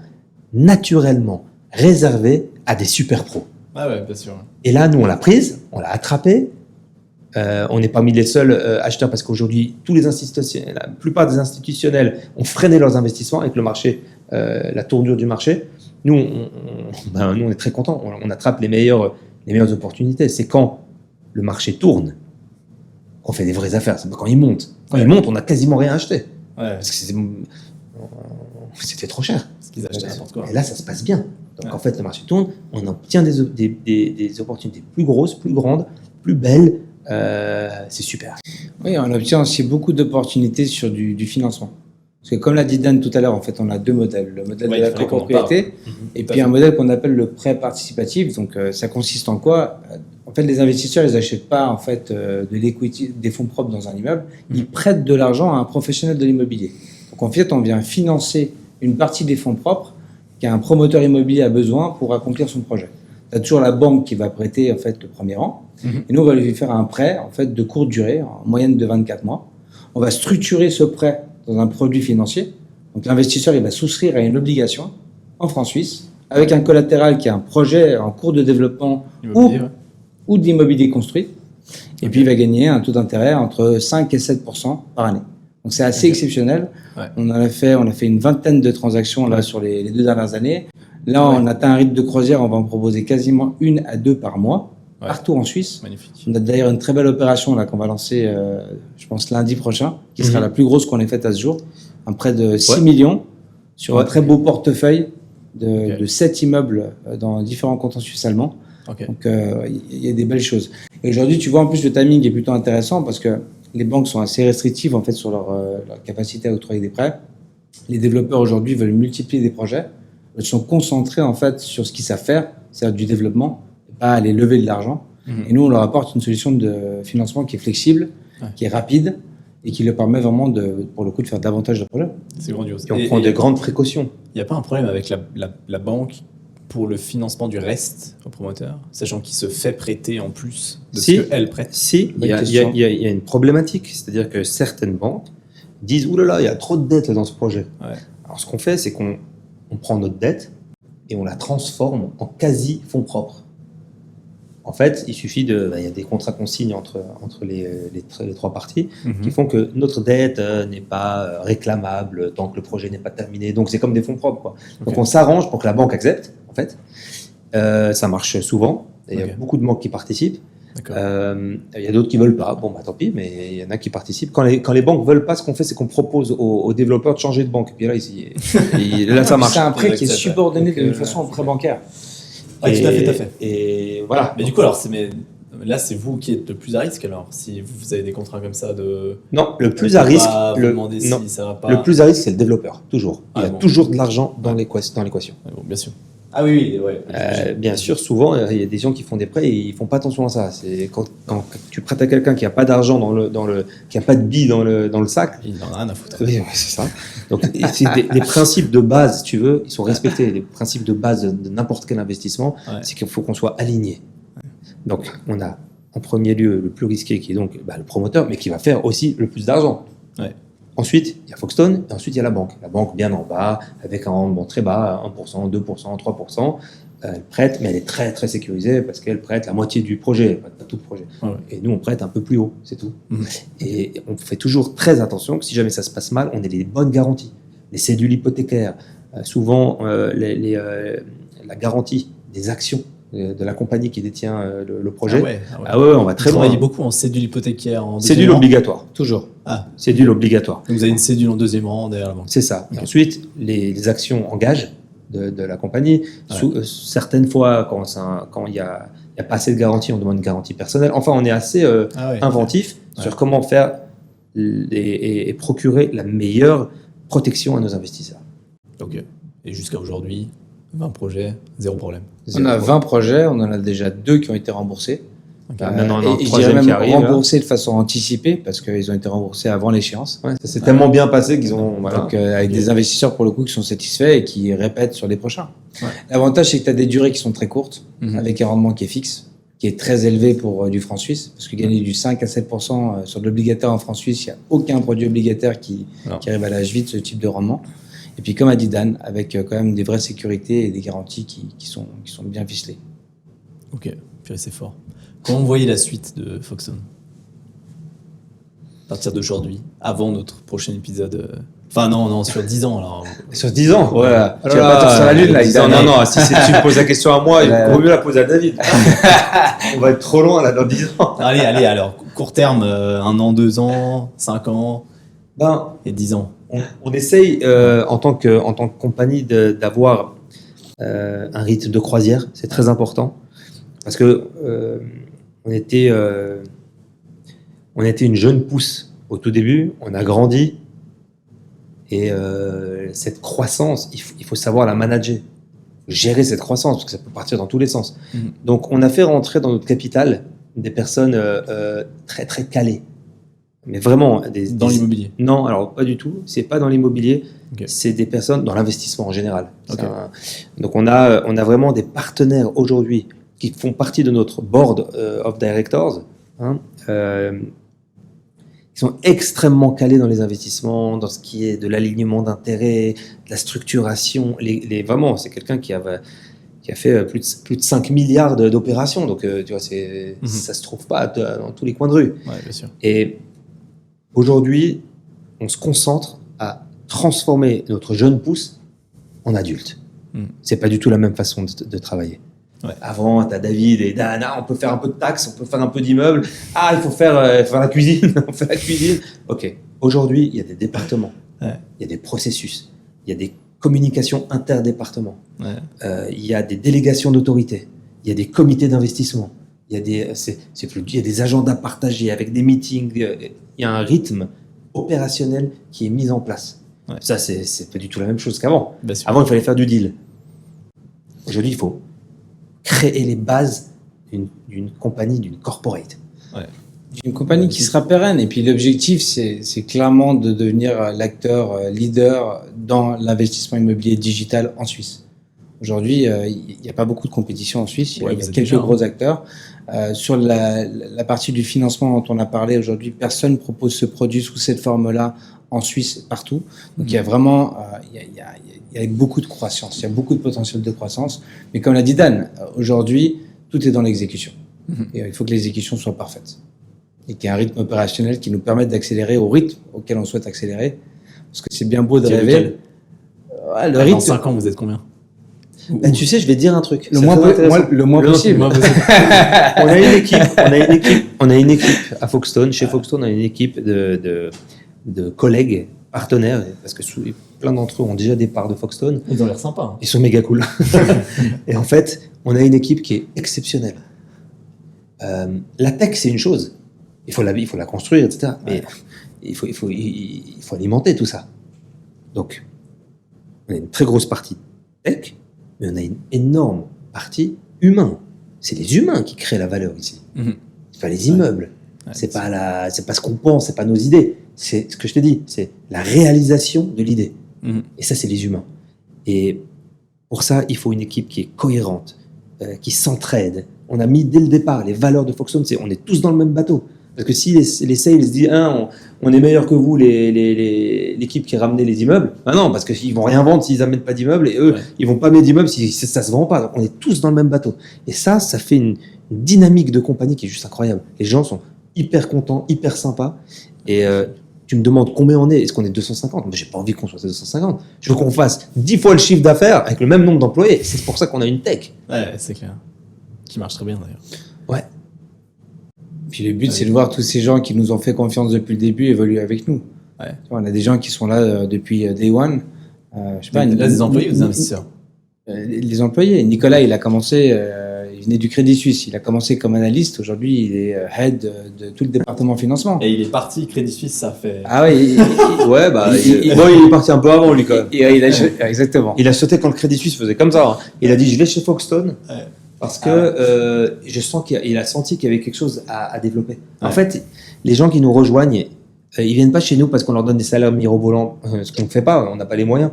naturellement réservé à des super pros. Ah ouais, bien sûr. Et là, nous, on l'a prise, on l'a attrapée. On n'est pas mis les seuls acheteurs parce qu'aujourd'hui, la plupart des institutionnels ont freiné leurs investissements avec le marché, la tournure du marché. Nous, on est très contents. On attrape les meilleures opportunités. C'est quand le marché tourne qu'on fait des vraies affaires. C'est pas quand il monte. Quand il monte, on n'a quasiment rien acheté. Ouais. Parce que c'était trop cher. Parce qu'ils achetaient n'importe quoi. Et là, ça se passe bien. Donc en fait, le marché tourne, on obtient des opportunités plus grosses, plus grandes, plus belles. C'est super. Oui, on obtient aussi beaucoup d'opportunités sur du financement. Parce que comme l'a dit Dan tout à l'heure, en fait, on a deux modèles. Le modèle de la copropriété et puis un modèle qu'on appelle le prêt participatif. Donc ça consiste en quoi? En fait, les investisseurs, ils n'achètent pas en fait de l'equity, des fonds propres dans un immeuble. Ils prêtent de l'argent à un professionnel de l'immobilier. Donc en fait, on vient financer une partie des fonds propres qu'un promoteur immobilier a besoin pour accomplir son projet. tu as toujours la banque qui va prêter en fait le premier rang. Et nous, on va lui faire un prêt en fait de courte durée, en moyenne de 24 mois. On va structurer ce prêt dans un produit financier. Donc l'investisseur, il va souscrire à une obligation en francs suisses avec un collatéral qui est un projet en cours de développement ou d'immobilier construit. Et puis, il va gagner un taux d'intérêt entre 5 et 7% par année. Donc, c'est assez exceptionnel. Ouais. On a fait une vingtaine de transactions là sur les 2 dernières années. Là, on atteint un rythme de croisière. On va en proposer quasiment 1 à 2 par mois, partout en Suisse. Magnifique. On a d'ailleurs une très belle opération là qu'on va lancer, je pense, lundi prochain, qui sera la plus grosse qu'on ait faite à ce jour. Un prêt de 6 millions sur un très beau portefeuille de 7 immeubles dans différents cantons suisses allemands. Donc, il y a des belles choses. Et aujourd'hui, tu vois, en plus, le timing est plutôt intéressant parce que les banques sont assez restrictives en fait sur leur capacité à octroyer des prêts. Les développeurs aujourd'hui veulent multiplier des projets. Ils sont concentrés en fait sur ce qu'ils savent faire, c'est-à-dire du développement, et pas aller lever de l'argent. Et nous, on leur apporte une solution de financement qui est flexible, qui est rapide et qui leur permet vraiment pour le coup de faire davantage de projets. C'est grandiose. Et on prend de grandes précautions. Il n'y a pas un problème avec la banque pour le financement du reste au promoteur, sachant qu'il se fait prêter en plus de ce qu'elle prête? Si, il y a une problématique, c'est-à-dire que certaines banques disent « Ouh là là, il y a trop de dettes dans ce projet ». Alors ce qu'on fait, c'est qu'on prend notre dette et on la transforme en quasi-fonds propres. En fait, il suffit il y a des contrats qu'on signe entre les 3 parties qui font que notre dette n'est pas réclamable tant que le projet n'est pas terminé. Donc, c'est comme des fonds propres, quoi. Donc, on s'arrange pour que la banque accepte, en fait. Ça marche souvent. Il y a beaucoup de banques qui participent. Il y a d'autres qui veulent pas. Bon, bah, tant pis, mais il y en a qui participent. Quand les banques veulent pas, ce qu'on fait, c'est qu'on propose aux développeurs de changer de banque. Et puis là, ça marche. C'est un prêt qui est subordonné de toute façon au prêt bancaire. Tout à fait. Et voilà. Mais du coup, alors, là, c'est vous qui êtes le plus à risque, alors, si vous avez des contrats comme ça de... Non, le plus à risque, le plus à risque, c'est le développeur, toujours. Il y a toujours de l'argent dans l'équation. Bon, bien sûr. Ah oui. Bien sûr, souvent, il y a des gens qui font des prêts et ils font pas attention à ça. C'est quand tu prêtes à quelqu'un qui a pas d'argent qui a pas de billes dans le sac. Il n'en a rien à foutre. Oui, c'est ça. Donc, c'est des principes de base, si tu veux, ils sont respectés. Les principes de base de n'importe quel investissement, c'est qu'il faut qu'on soit aligné. Donc, on a en premier lieu le plus risqué qui est donc le promoteur, mais qui va faire aussi le plus d'argent. Ensuite, il y a Foxtone, et ensuite il y a la banque. La banque bien en bas, avec un rendement très bas, 1%, 2%, 3%. Elle prête, mais elle est très très sécurisée parce qu'elle prête la moitié du projet, pas tout le projet. Et nous, on prête un peu plus haut, c'est tout. Et on fait toujours très attention que si jamais ça se passe mal, on ait les bonnes garanties. Les cédules hypothécaires, souvent la garantie des actions de la compagnie qui détient le projet. On va très loin. Vous travaillez beaucoup en cédule hypothécaire. Cédule obligatoire, toujours. Cédule obligatoire. Donc vous avez une cédule en deuxième rang derrière la banque. C'est ça. Et ensuite, les actions en gage de la compagnie. Certaines fois, quand il n'y a pas assez de garantie, on demande une garantie personnelle. Enfin, on est assez inventif sur comment faire et procurer la meilleure protection à nos investisseurs. Ok. Et jusqu'à aujourd'hui, 20 projets, 0 problème. On a 20 projets, on en a déjà 2 qui ont été remboursés. Maintenant, on a un et troisième qui arrive. Remboursés de façon anticipée parce qu'ils ont été remboursés avant l'échéance. Ça s'est tellement bien passé qu'ils ont. Donc, avec des investisseurs pour le coup qui sont satisfaits et qui répètent sur les prochains. L'avantage, c'est que tu as des durées qui sont très courtes, avec un rendement qui est fixe, qui est très élevé pour du franc suisse. Parce que gagner du 5 à 7% sur de l'obligataire en franc suisse, il n'y a aucun produit obligataire qui arrive à l'âge vite ce type de rendement. Et puis, comme a dit Dan, avec quand même des vraies sécurités et des garanties qui sont bien ficelées. Ok, puis c'est fort. Comment vous voyez la suite de Foxtone à partir d'aujourd'hui, avant notre prochain épisode Enfin, non, sur 10 ans. Alors. Sur 10 ans ouais. Tu vas pas sur la lune, là. Non, si tu me poses la question à moi, il vaut mieux la poser à David. On va être trop loin, là, dans 10 ans. Allez, alors, court terme, 1 an, 2 ans, 5 ans et 10 ans. On essaye, en tant que compagnie, d'avoir un rythme de croisière. C'est très important. Parce que on était une jeune pousse au tout début. On a grandi. Et cette croissance, il faut savoir la manager. Gérer cette croissance, parce que ça peut partir dans tous les sens. Donc, on a fait rentrer dans notre capital des personnes très, très calées. Mais vraiment, Dans l'immobilier. Non, alors pas du tout. C'est pas dans l'immobilier. Ok. C'est des personnes dans l'investissement en général. Ok. Donc on a vraiment des partenaires aujourd'hui qui font partie de notre board of directors, hein, qui sont extrêmement calés dans les investissements, dans ce qui est de l'alignement d'intérêts, de la structuration. Vraiment, c'est quelqu'un qui a fait plus de 5 milliards d'opérations. Donc, tu vois, ça se trouve pas dans tous les coins de rue. Ouais, bien sûr. Et aujourd'hui, on se concentre à transformer notre jeune pousse en adulte. C'est pas du tout la même façon de travailler. Ouais. Avant, tu as David et Dan, on peut faire un peu de taxes, on peut faire un peu d'immeubles. Il faut faire la cuisine. On fait la cuisine. Ok. Aujourd'hui, il y a des départements, il y a des processus, il y a des communications interdépartements, il y a des délégations d'autorité, il y a des comités d'investissement, il y a des agendas partagés avec des meetings. Il y a un rythme opérationnel qui est mis en place. Ouais. Ça, c'est pas du tout la même chose qu'avant. Bien sûr. Avant, il fallait faire du deal. Aujourd'hui, il faut créer les bases d'une compagnie, d'une corporate. Ouais. Une compagnie qui sera pérenne. Et puis l'objectif, c'est clairement de devenir l'acteur leader dans l'investissement immobilier digital en Suisse. Aujourd'hui, il n'y a pas beaucoup de compétition en Suisse. Il y a quelques gros acteurs. Sur la partie du financement dont on a parlé aujourd'hui, personne ne propose ce produit sous cette forme-là en Suisse partout. Donc il y a vraiment il y a beaucoup de croissance, il y a beaucoup de potentiel de croissance. Mais comme l'a dit Dan, aujourd'hui, tout est dans l'exécution. Et il faut que l'exécution soit parfaite. Et qu'il y ait un rythme opérationnel qui nous permette d'accélérer au rythme auquel on souhaite accélérer. Parce que c'est bien beau de rêver. Le rythme. Dans 5 ans, vous êtes combien? Tu sais, je vais te dire un truc. Le moins possible. On a une équipe à Folkestone. Chez Folkestone, on a une équipe de collègues, partenaires, parce que plein d'entre eux ont déjà des parts de Folkestone. Ils ont l'air sympas. Hein. Ils sont méga cool. Et en fait, on a une équipe qui est exceptionnelle. La tech, c'est une chose. Il faut la construire, etc. Mais il faut alimenter tout ça. Donc, on a une très grosse partie tech, mais on a une énorme partie humain. C'est les humains qui créent la valeur ici. C'est pas les immeubles. C'est pas ce qu'on pense, c'est pas nos idées. C'est ce que je te dis, c'est la réalisation de l'idée. Et ça, c'est les humains. Et pour ça, il faut une équipe qui est cohérente, qui s'entraide. On a mis dès le départ les valeurs de Folkestone, on est tous dans le même bateau. Parce que si les sales disent on est meilleur que vous, l'équipe qui ramenait les immeubles, non, parce qu'ils vont rien vendre s'ils amènent pas d'immeubles, et eux, ils vont pas mettre d'immeubles si ça se vend pas. Donc, on est tous dans le même bateau. Et ça fait une dynamique de compagnie qui est juste incroyable. Les gens sont hyper contents, hyper sympas. Et tu me demandes combien on est. Est-ce qu'on est 250 ? Mais j'ai pas envie qu'on soit 250. Je veux qu'on fasse 10 fois le chiffre d'affaires avec le même nombre d'employés. C'est pour ça qu'on a une tech. Ouais, c'est clair. Qui marche très bien d'ailleurs. Ouais. Puis le but, c'est de voir tous ces gens qui nous ont fait confiance depuis le début évoluer avec nous. Ouais. On a des gens qui sont là depuis day one. Je sais pas, là, des employés ou des investisseurs ? Les employés. Nicolas, il a commencé, il venait du Crédit Suisse. Il a commencé comme analyste. Aujourd'hui, il est head de tout le département financement. Et il est parti Crédit Suisse, ça fait. Ah oui. Ouais, il est parti un peu avant, lui, quand même. Exactement. Il a sauté quand le Crédit Suisse faisait comme ça. Il a dit, je vais chez Folkestone. Ouais. Parce que je sens qu'il a senti qu'il y avait quelque chose à développer. Ouais. En fait, les gens qui nous rejoignent, ils viennent pas chez nous parce qu'on leur donne des salaires mirobolants, ce qu'on ne fait pas, on n'a pas les moyens.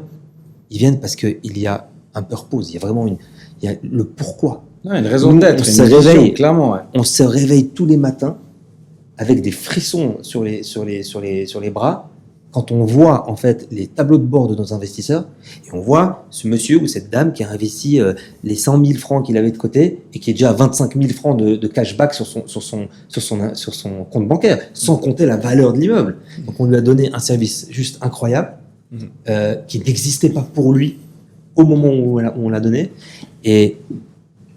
Ils viennent parce qu'il y a un purpose, il y a vraiment il y a le pourquoi. Ouais, une raison d'être. On se réveille, clairement. Ouais. On se réveille tous les matins avec des frissons sur les bras quand on voit en fait les tableaux de bord de nos investisseurs et on voit ce monsieur ou cette dame qui a investi les 100 000 francs qu'il avait de côté et qui est déjà à 25 000 francs de cashback sur son compte bancaire, sans compter la valeur de l'immeuble. Donc on lui a donné un service juste incroyable qui n'existait pas pour lui au moment où on l'a donné. Et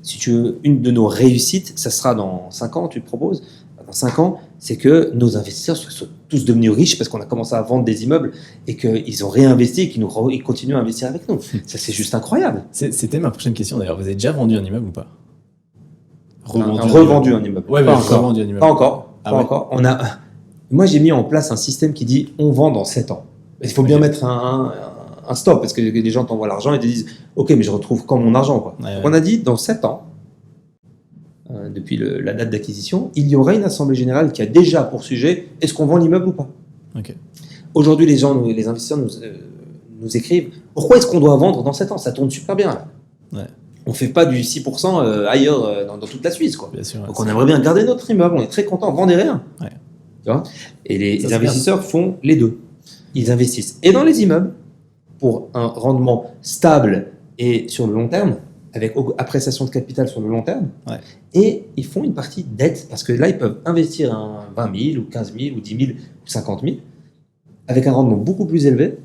si tu veux, une de nos réussites, ça sera dans 5 ans, tu te proposes, dans 5 ans, c'est que nos investisseurs sont tous devenus riches parce qu'on a commencé à vendre des immeubles et qu'ils ont réinvesti et qu'ils continuent à investir avec nous. Ça, c'est juste incroyable. C'était ma prochaine question d'ailleurs. Vous avez déjà vendu un immeuble ou pas ? Revendu un immeuble. Ouais, mais revendu un immeuble. Pas encore. Moi, j'ai mis en place un système qui dit on vend dans 7 ans. Il faut bien mettre un stop parce que les gens t'envoient l'argent et te disent ok, mais je retrouve quand mon argent, quoi. Ouais. On a dit dans 7 ans, depuis la date d'acquisition, il y aura une assemblée générale qui a déjà pour sujet est-ce qu'on vend l'immeuble ou pas. Ok. Aujourd'hui, les investisseurs nous écrivent pourquoi est-ce qu'on doit vendre dans 7 ans? Ça tourne super bien. Là. Ouais. On ne fait pas du 6% ailleurs dans toute la Suisse. Quoi. Bien sûr. Donc on aimerait bien garder notre immeuble, on est très content, vendez rien. Ouais. Tu vois, et les Ça, c'est investisseurs font les deux. Ils investissent et dans les immeubles pour un rendement stable et sur le long terme, avec appréciation de capital sur le long terme, Ouais. et ils font une partie dette, parce que là, ils peuvent investir 20 000 ou 15 000 ou 10 000 ou 50 000, avec un rendement beaucoup plus élevé,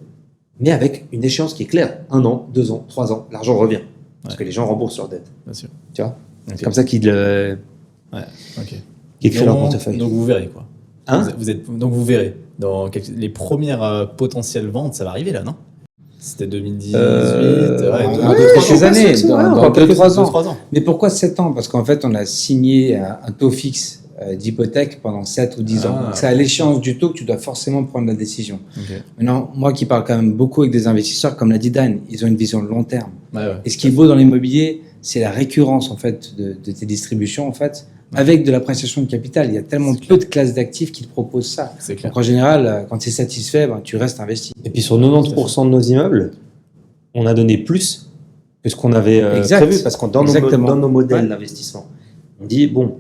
mais avec une échéance qui est claire. 1 an, 2 ans, 3 ans, l'argent revient. Parce que les gens remboursent leur dette. Bien sûr. Tu vois, Ok. c'est comme ça qu'ils Ouais. Ok. créent leur portefeuille. Donc vous verrez quoi. Hein Donc vous verrez. Les premières potentielles ventes, ça va arriver là, non? C'était 2018. Dans ouais, quelques années, c'est dans vrai, 2-3 ans. 3 ans. Mais pourquoi 7 ans? Parce qu'en fait, on a signé un taux fixe d'hypothèque pendant 7 ou 10 ans. Ah. Donc, c'est à l'échéance du taux que tu dois forcément prendre la décision. Ok. Maintenant, moi qui parle quand même beaucoup avec des investisseurs, comme l'a dit Dan, ils ont une vision de long terme. Ouais, ouais. Et ce qui est beau dans l'immobilier, c'est la récurrence en fait de tes distributions en fait, avec de l'appréciation de capital. Il y a tellement peu de classes d'actifs qui te proposent ça. C'est clair. Donc en général, quand tu es satisfait, ben, tu restes investi. Et puis sur 90% de nos immeubles, on a donné plus que ce qu'on avait Exact. prévu, parce que dans Exactement. nos modèles Ouais. d'investissement, on dit, bon,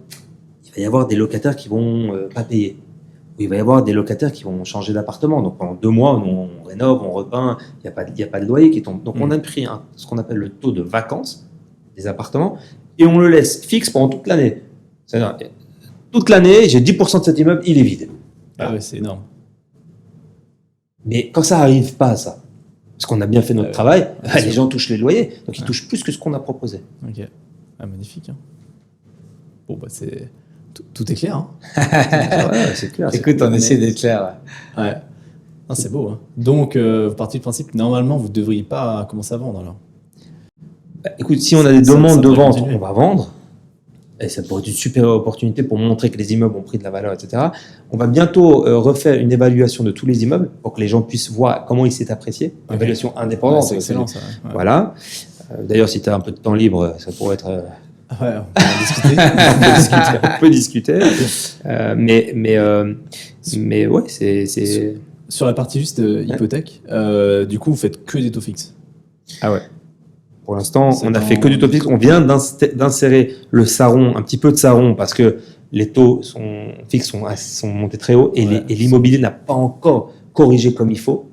il va y avoir des locataires qui vont pas payer. Ou il va y avoir des locataires qui vont changer d'appartement. Donc pendant 2 mois, on rénove, on repeint, il n'y a pas de loyer qui tombe. Donc on a pris ce qu'on appelle le taux de vacances des appartements et on le laisse fixe pendant toute l'année. C'est-à-dire, toute l'année, j'ai 10% de cet immeuble, il est vide. Ah ouais, c'est énorme. Mais quand ça arrive pas, ça, parce qu'on a bien fait notre travail, les sûr. gens touchent les loyers, donc ils touchent plus que ce qu'on a proposé. Ok. Ah, magnifique. Hein. Bon, bah c'est. Tout est clair. Hein. Ouais, c'est clair. Écoute, on essaie d'être clair. Ouais. Ah, c'est beau. Hein. Donc, vous partez du principe que normalement, vous ne devriez pas commencer à vendre alors. Bah, écoute, si on a des Ça demandes de devrait vente, continuer. on va vendre. Et ça pourrait être une super opportunité pour montrer que les immeubles ont pris de la valeur, etc. On va bientôt refaire une évaluation de tous les immeubles pour que les gens puissent voir comment il s'est apprécié. Une évaluation indépendante. Ouais, c'est excellent ça. Ouais. Voilà. D'ailleurs, si tu as un peu de temps libre, ça pourrait être. Ouais, on va en discuter. on peut discuter. Mais ouais, c'est. Sur la partie juste hypothèque, du coup, vous faites que des taux fixes. Ah ouais. Pour l'instant, C'est on a dans- fait que du taux fixe. On vient d'insérer le saron, un petit peu de saron, parce que les taux fixes sont montés très haut et Ouais. l'immobilier n'a pas encore corrigé comme il faut.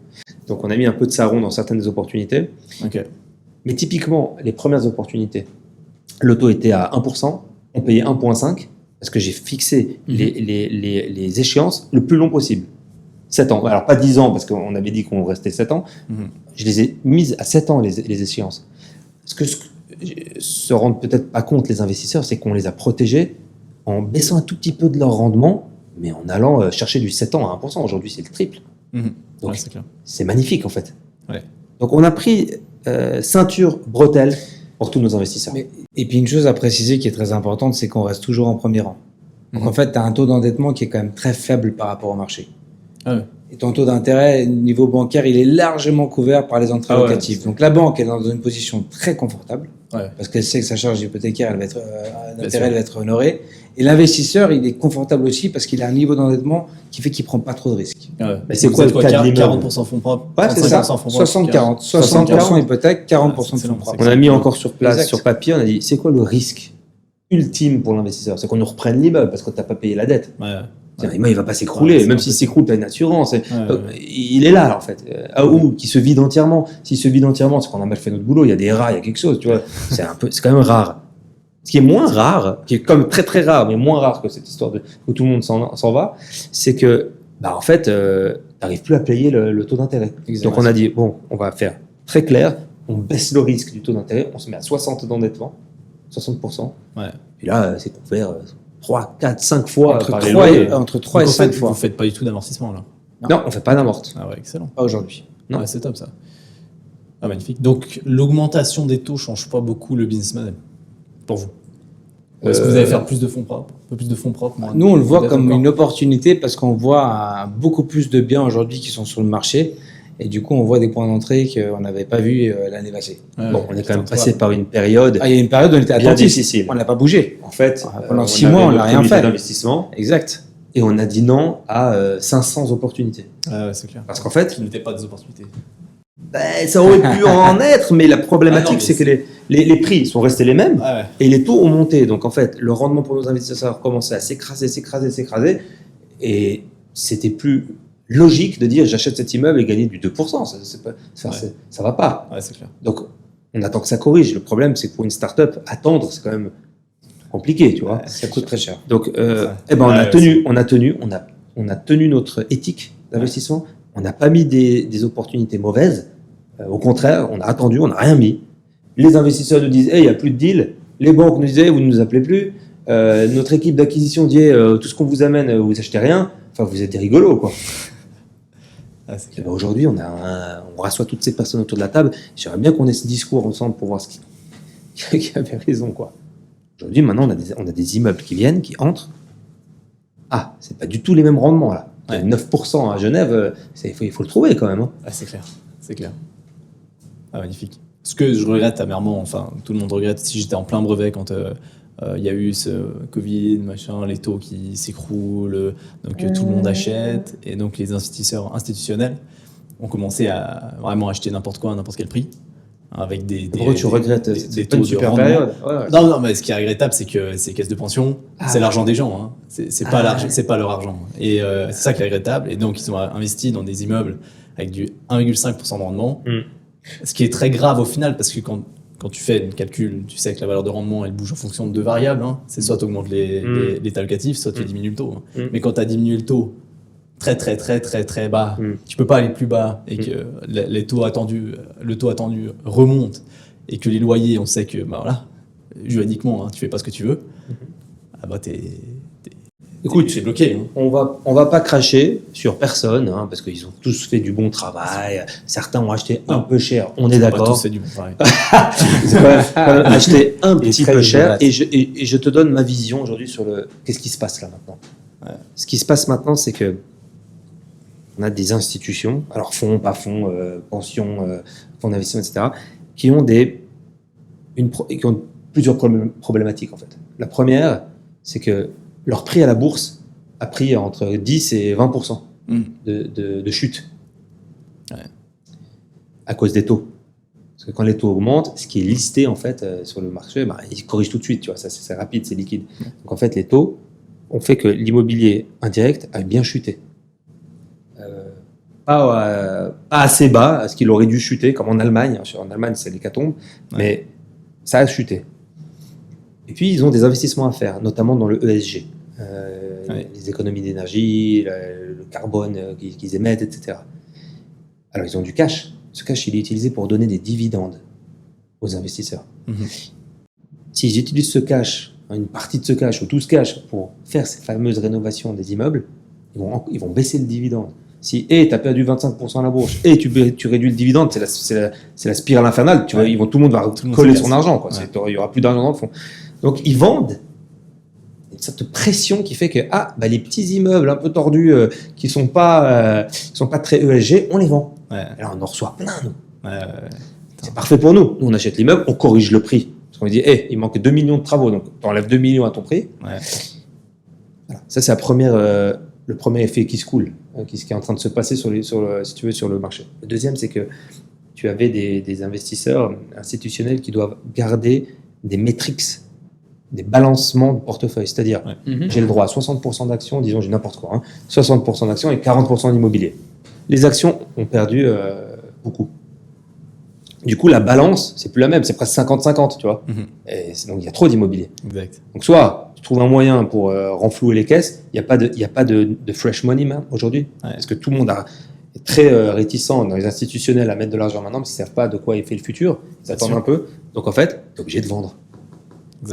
Donc on a mis un peu de saron dans certaines des opportunités. Ok. Mais typiquement, les premières opportunités, le taux était à 1%, on payait 1,5 parce que j'ai fixé les échéances le plus long possible. 7 ans. Alors pas 10 ans parce qu'on avait dit qu'on restait 7 ans. Mhm. Je les ai mises à 7 ans les échéances. Ce que se rendent peut-être pas compte les investisseurs, c'est qu'on les a protégés en baissant un tout petit peu de leur rendement, mais en allant chercher du 7 ans à 1%. Aujourd'hui, c'est le triple. Mhm. Donc, Ouais, c'est clair. c'est magnifique en fait. Ouais. Donc on a pris ceinture, bretelle pour tous nos investisseurs. Et puis une chose à préciser qui est très importante, c'est qu'on reste toujours en premier rang. Donc Mhm. en fait, tu as un taux d'endettement qui est quand même très faible par rapport au marché. Ah ouais. Et ton taux d'intérêt, niveau bancaire, il est largement couvert par les entrées Ah ouais, locatives. Donc la banque est dans une position très confortable, Ouais. parce qu'elle sait que sa charge hypothécaire, elle va être, sûr. d'intérêt, elle va être honorée. Et l'investisseur, il est confortable aussi parce qu'il a un niveau d'endettement qui fait qu'il prend pas trop de risques. Ah ouais. Mais c'est Vous quoi êtes le cas de l'immeuble 40% fonds propres. Ouais, c'est ça. 35% fonds propres, 60-40. 60-40. 60% hypothèque, 40% de excellent, fonds propres. On a mis encore sur place, Exact. sur papier, on a dit c'est quoi le risque ultime pour l'investisseur? C'est qu'on nous reprenne l'immeuble parce que tu n'as pas payé la dette. Ouais. C'est-à-dire, l'immeuble, il va pas s'écrouler, Ouais, c'est même un s'il peu s'écroule, tu as une assurance. Ouais, Il est là, en fait. Ou qui se vide entièrement. S'il se vide entièrement, c'est qu'on a mal fait notre boulot, il y a des rats, il y a quelque chose, tu vois. C'est quand même rare. Ce qui est moins rare, qui est comme très très rare, mais moins rare que cette histoire où tout le monde s'en va, c'est que, en fait, tu n'arrives plus à payer le taux d'intérêt. Exact. Donc on a dit, bon, on va faire très clair, on baisse le risque du taux d'intérêt, on se met à 60 d'endettement, 60%. Ouais. Et là, c'est couvert 3, 4, 5 fois Entre par les 3 loyers. et, entre 3 et Donc, en 5 fait, fois. Vous faites pas du tout d'amortissement là. Non, on fait pas d'amorte. Ah ouais, excellent. Pas aujourd'hui. Non. Ouais, c'est top ça. Ah, magnifique. Donc, l'augmentation des taux change pas beaucoup le business model pour vous. Est-ce que vous allez faire plus de fonds propres, un peu plus de fonds propres moins- Nous, on le voit peut-être comme encore une opportunité parce qu'on voit beaucoup plus de biens aujourd'hui qui sont sur le marché Et du coup, on voit des points d'entrée qu'on n'avait pas vus l'année passée. Bon, on est quand même passé par une période Il y a une période où on était bien attentif. difficile. On n'a pas bougé. En fait, Pendant on 6 avait mois, on n'a notre rien comité fait. d'investissement Exact. et on a dit non à 500 opportunités. Ouais, c'est clair. Parce qu'en fait, Qui n'étaient pas des opportunités. ça aurait pu en être, mais la problématique, Ah non, mais c'est que les prix sont restés les mêmes Ouais. et les taux ont monté. Donc, en fait, le rendement pour nos investisseurs commençait à s'écraser. Et c'était plus logique de dire j'achète cet immeuble et gagner du 2%. Ça va pas. Ouais, c'est clair. Donc, on attend que ça corrige. Le problème, c'est que pour une start-up, attendre, c'est quand même compliqué, tu vois. Ça coûte très cher. Donc, Ça. on Ouais, a tenu notre éthique d'investissement. On n'a pas mis des opportunités mauvaises. Au contraire, on a attendu, on n'a rien mis. Les investisseurs nous disent, il n'y a plus de deal. Les banques nous disaient, vous ne nous appelez plus. Notre équipe d'acquisition dit, tout ce qu'on vous amène, vous achetez rien. Enfin, vous êtes des rigolos, quoi. Ouais, c'est Et clair. ben aujourd'hui, on rassoit toutes ces personnes autour de la table. J'aimerais bien qu'on ait ce discours ensemble pour voir qui avait raison, quoi. Aujourd'hui, maintenant, on a des immeubles qui viennent, qui entrent. Ah, c'est pas du tout les mêmes rendements, là. Ouais. 9% à Genève, il faut le trouver quand même. Hein. Ouais, c'est clair. C'est clair. Ah, magnifique. Ce que je regrette amèrement, enfin, tout le monde regrette, si j'étais en plein brevet quand il y a eu ce Covid, machin, les taux qui s'écroulent, donc tout le monde achète, et donc les investisseurs institutionnels ont commencé à vraiment acheter n'importe quoi à n'importe quel prix, avec des Pourquoi tu regrettes des pas taux une de super rendement. période. Ouais. Non, mais ce qui est regrettable, c'est que ces caisses de pension, c'est l'argent des gens. Hein. C'est pas l'argent, c'est pas leur argent. Et c'est ça qui est regrettable. Et donc, ils ont investi dans des immeubles avec du 1,5% de rendement. Ce qui est très grave au final, parce que quand tu fais une calcul, tu sais que la valeur de rendement, elle bouge en fonction de deux variables. Hein. C'est soit tu augmentes l'état locatif, soit tu diminues le taux. Hein. Mais quand tu as diminué le taux très bas, tu peux pas aller plus bas et que le taux attendu remonte et que les loyers, on sait que bah voilà, juridiquement, hein, tu fais pas ce que tu veux. Ah bah Écoute, t'es bloqué. Hein. on va pas cracher sur personne, hein, parce qu'ils ont tous fait du bon travail. Certains ont acheté un peu cher, on est On va d'accord. tous faire du bon travail. Ils ont quand même acheté un petit très peu cher. dégueulasse. Et je te donne ma vision aujourd'hui sur qu'est-ce qui se passe là maintenant. Ouais. Ce qui se passe maintenant, c'est que on a des institutions, alors fonds, pas fonds, pensions, fonds d'investissement, etc., qui ont plusieurs problématiques en fait. La première, c'est que leur prix à la bourse a pris entre 10 et 20% de chute à cause des taux. Parce que quand les taux augmentent, ce qui est listé en fait sur le marché, ils corrigent tout de suite. Tu vois, ça c'est rapide, c'est liquide. Donc en fait, les taux ont fait que l'immobilier indirect a bien chuté. Pas assez bas, à ce qu'il aurait dû chuter, comme en Allemagne. En Allemagne, c'est l'hécatombe, mais ça a chuté. Et puis, ils ont des investissements à faire, notamment dans le ESG. Les économies d'énergie, le carbone qu'ils émettent, etc. Alors, ils ont du cash. Ce cash, il est utilisé pour donner des dividendes aux investisseurs. S'ils utilisent ce cash, une partie de ce cash ou tout ce cash pour faire ces fameuses rénovations des immeubles, ils vont baisser le dividende. Si tu as perdu 25% à la bourse et tu réduis le dividende, c'est la spirale infernale. Tu vois, tout le monde va coller son argent. Quoi. Il n'y aura plus d'argent dans le fond. Donc, ils vendent cette pression qui fait que les petits immeubles un peu tordus qui sont pas très ESG, on les vend. Alors, on en reçoit plein, nous. C'est parfait pour nous. Nous, on achète l'immeuble, on corrige le prix. Parce qu'on dit, il manque 2 millions de travaux, donc tu enlèves 2 millions à ton prix. Voilà. Ça, c'est le premier effet qui se coule, qui est en train de se passer sur le marché. Le deuxième, c'est que tu avais des investisseurs institutionnels qui doivent garder des métriques, des balancements de portefeuille. C'est-à-dire, j'ai le droit à 60% d'actions, disons, j'ai n'importe quoi, 60% d'actions et 40% d'immobilier. Les actions ont perdu beaucoup. Du coup, la balance, c'est plus la même, c'est presque 50-50, tu vois. Et donc, il y a trop d'immobilier. Exact. Donc, soit tu trouves un moyen pour renflouer les caisses, il n'y a pas de fresh money même aujourd'hui, parce que tout le monde est très réticent dans les institutionnels à mettre de l'argent maintenant, parce qu'ils ne savent pas de quoi est fait le futur, ils attendent un peu. Donc, en fait, tu es obligé de vendre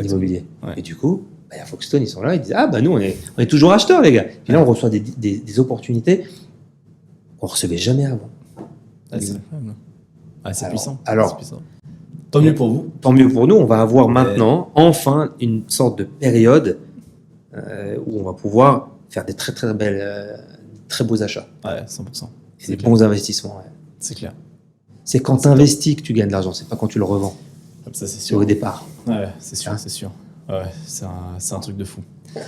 l'immobilier. Et du coup, il y a Foxtone, ils sont là, ils disent nous, on est toujours acheteurs, les gars. Puis là, on reçoit des opportunités qu'on ne recevait jamais avant. C'est puissant. Alors, c'est puissant. Tant mieux pour vous. Tant mieux pour nous. On va avoir maintenant, enfin, une sorte de période où on va pouvoir faire des très beaux achats. Ouais, 100%. Et des bons investissements. C'est clair. C'est quand tu investis que tu gagnes de l'argent, c'est pas quand tu le revends. Comme ça, c'est C'est sûr. au départ. Ouais, c'est sûr, Hein. c'est sûr. Ouais, c'est un truc de fou. En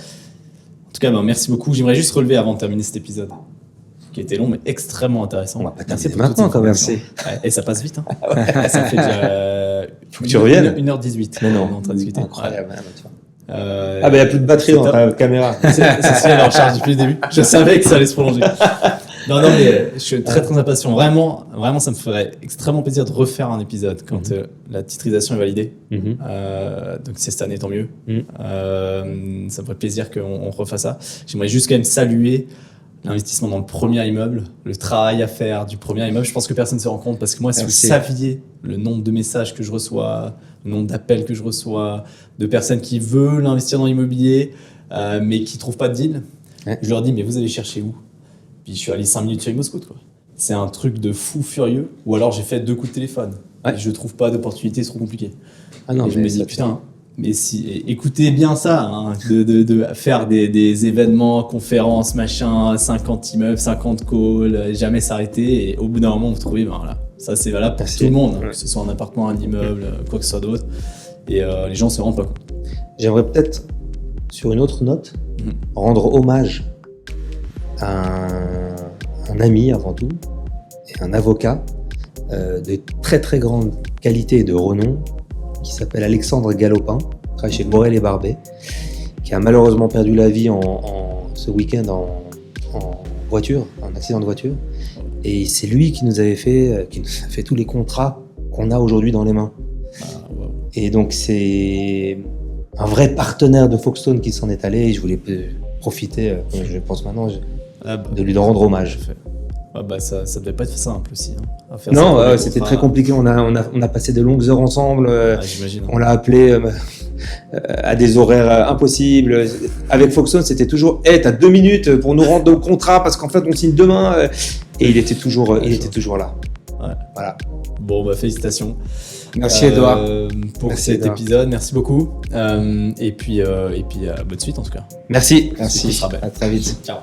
tout cas, merci beaucoup. J'aimerais juste relever avant de terminer cet épisode, qui était long mais extrêmement intéressant. On va pas Merci terminer pour toutes maintenant, ces quand même. informations. Ouais, et ça passe vite. Hein. Ça fait déjà. Faut que tu reviennes. 1h18. Mais non, on est en train de discuter. Incroyable. Ouais, tu vois. Ouais. Ah, bah, il n'y a plus de batterie c'est dans top. ta caméra. C'est sûr, elle est en charge depuis le début. Je savais que ça allait se prolonger. Non, mais je suis très très impatient. Vraiment, ça me ferait extrêmement plaisir de refaire un épisode quand la titrisation est validée. Mhm. Donc c'est cette année, tant mieux. Mhm. Ça me ferait plaisir qu'on refasse ça. J'aimerais juste quand même saluer l'investissement dans le premier immeuble, le travail à faire du premier immeuble. Je pense que personne ne se rend compte parce que moi, si vous Merci. saviez le nombre de messages que je reçois, le nombre d'appels que je reçois, de personnes qui veulent investir dans l'immobilier, mais qui ne trouvent pas de deal, Ouais. je leur dis, mais vous allez chercher où? Puis je suis allé 5 minutes sur ImmoScout, quoi. C'est un truc de fou furieux. Ou alors j'ai fait 2 coups de téléphone. Ouais. Et je trouve pas d'opportunité, c'est trop compliqué. Ah non, et je me mais dis, ça, putain, mais si, écoutez bien ça, hein, de faire des événements, conférences, machin, 50 immeubles, 50 calls, jamais s'arrêter. Et au bout d'un moment, vous trouvez, ben voilà, ça c'est valable pour Merci. tout le monde, hein, Ouais. que ce soit un appartement, un immeuble, quoi que ce soit d'autre. Et les gens se rendent pas compte. J'aimerais peut-être, sur une autre note, Mhm. rendre hommage à un ami avant tout, et un avocat de très très grande qualité et de renom, qui s'appelle Alexandre Galopin, qui travaille chez Borel et Barbet, qui a malheureusement perdu la vie ce week-end en voiture, un accident de voiture. Et c'est lui qui nous a fait tous les contrats qu'on a aujourd'hui dans les mains. Ah, wow. Et donc c'est un vrai partenaire de Foxstone qui s'en est allé, et je voulais profiter, je pense maintenant, Ah, bah, de lui rendre hommage. fait. Ah, bah, ça devait pas être simple aussi. Hein, à faire Non, ça pour c'était les très contrats. compliqué, on a passé de longues heures ensemble, Ah, j'imagine. on l'a appelé à des horaires impossibles. Avec Foxstone, c'était toujours hey, t'as 2 minutes pour nous rendre nos contrats parce qu'en fait on signe demain. Et il était toujours là. Ouais. Voilà. Bon, bah félicitations. Merci Edouard. Pour Merci, cet Edouard. épisode, merci beaucoup. Et puis bonne suite en tout cas. Merci. Merci. sera belle. À très vite. Ciao.